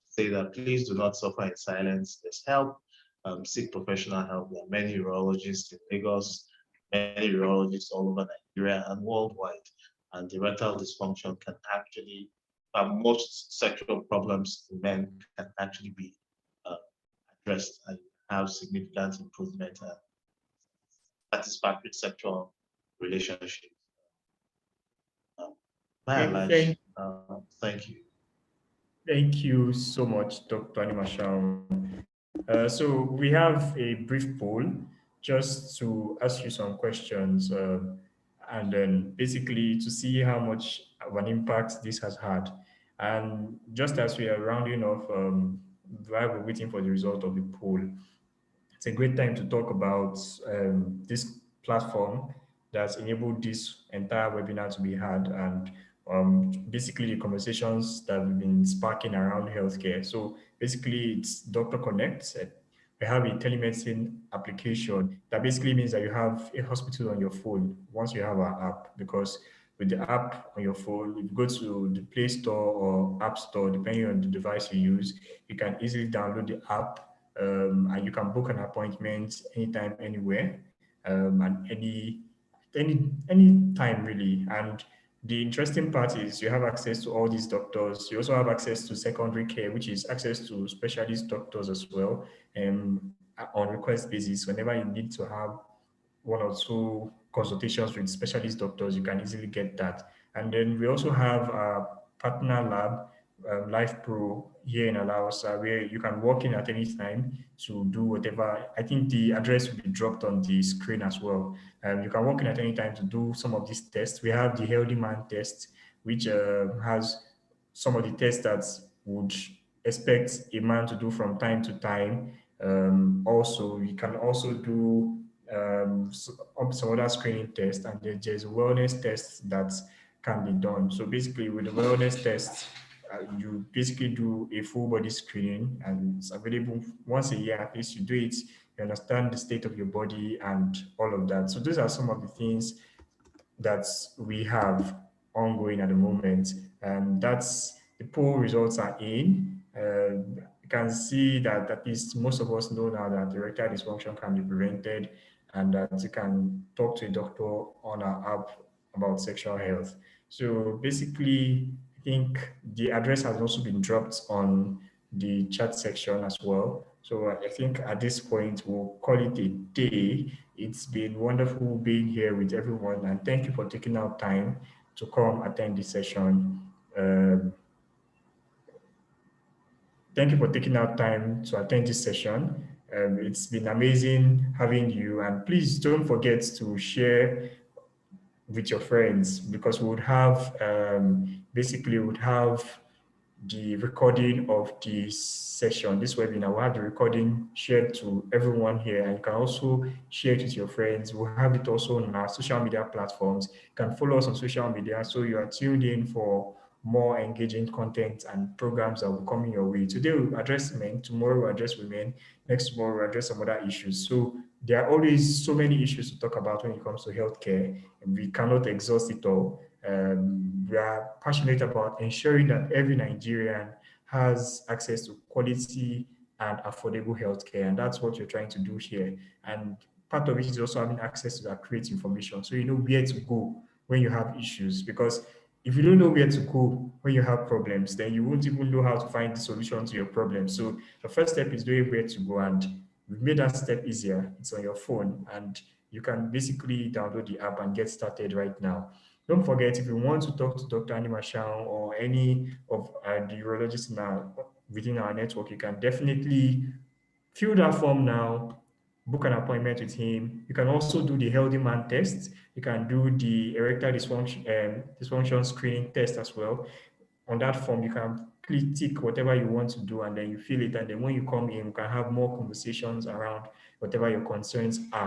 say that please do not suffer in silence. There's help. Seek professional help. There are many urologists in Lagos, many urologists all over Nigeria and worldwide. And erectile dysfunction can actually, most sexual problems in men can actually be addressed and have significant improvement and satisfactory sexual relationships. By and large, thank you. Thank you so much, Dr. Animashaun. So we have a brief poll just to ask you some questions and then basically to see how much of an impact this has had. And just as we are rounding off, while we're waiting for the result of the poll, it's a great time to talk about this platform that's enabled this entire webinar to be had, and basically the conversations that we've been sparking around healthcare. So basically it's Doctor Connect. We have a telemedicine application that basically means that you have a hospital on your phone once you have our app, because with the app on your phone, if you go to the Play Store or App Store, depending on the device you use, you can easily download the app, and you can book an appointment anytime, anywhere, and any time really. And the interesting part is you have access to all these doctors. You also have access to secondary care, which is access to specialist doctors as well, on request basis. Whenever you need to have one or two consultations with specialist doctors, you can easily get that. And then we also have a partner lab, Life Pro, here in Alaosa, where you can walk in at any time to do whatever. I think the address will be dropped on the screen as well. You can walk in at any time to do some of these tests. We have the Healthy Man test, which has some of the tests that would expect a man to do from time to time. Also, you can also do some other screening tests, and there's a wellness test that can be done. So basically, with the wellness test, you basically do a full body screening, and it's available once a year. At least you do it, you understand the state of your body and all of that. So those are some of the things that we have ongoing at the moment. That's the poll results are in. You can see that at least most of us know now that erectile dysfunction can be prevented, and that you can talk to a doctor on our app about sexual health. So basically, I think the address has also been dropped on the chat section as well. So I think at this point, we'll call it a day. It's been wonderful being here with everyone, and thank you for taking out time to come attend this session. Thank you for taking out time to attend this session. It's been amazing having you, and please don't forget to share with your friends, because we would have basically we would have the recording of this session, this webinar. We'll have the recording shared to everyone here, and you can also share it with your friends. We'll have it also on our social media platforms. You can follow us on social media, so you are tuned in for more engaging content and programs that will be coming your way. Today we'll address men, tomorrow we'll address women, next tomorrow we'll address some other issues. So there are always so many issues to talk about when it comes to healthcare, and we cannot exhaust it all. We are passionate about ensuring that every Nigerian has access to quality and affordable healthcare, and that's what you're trying to do here. And part of it is also having access to accurate information, so you know where to go when you have issues. Because if you don't know where to go when you have problems, then you won't even know how to find the solution to your problem. So the first step is knowing where to go, and we've made that step easier. It's on your phone, and you can basically download the app and get started right now. Don't forget, if you want to talk to Dr. Animashaun or any of the urologists within our network, you can definitely fill that form now, book an appointment with him. You can also do the Healthy Man test. You can do the erectile dysfunction screening test as well. On that form, you can click tick whatever you want to do, and then you fill it. And then when you come in, you can have more conversations around whatever your concerns are.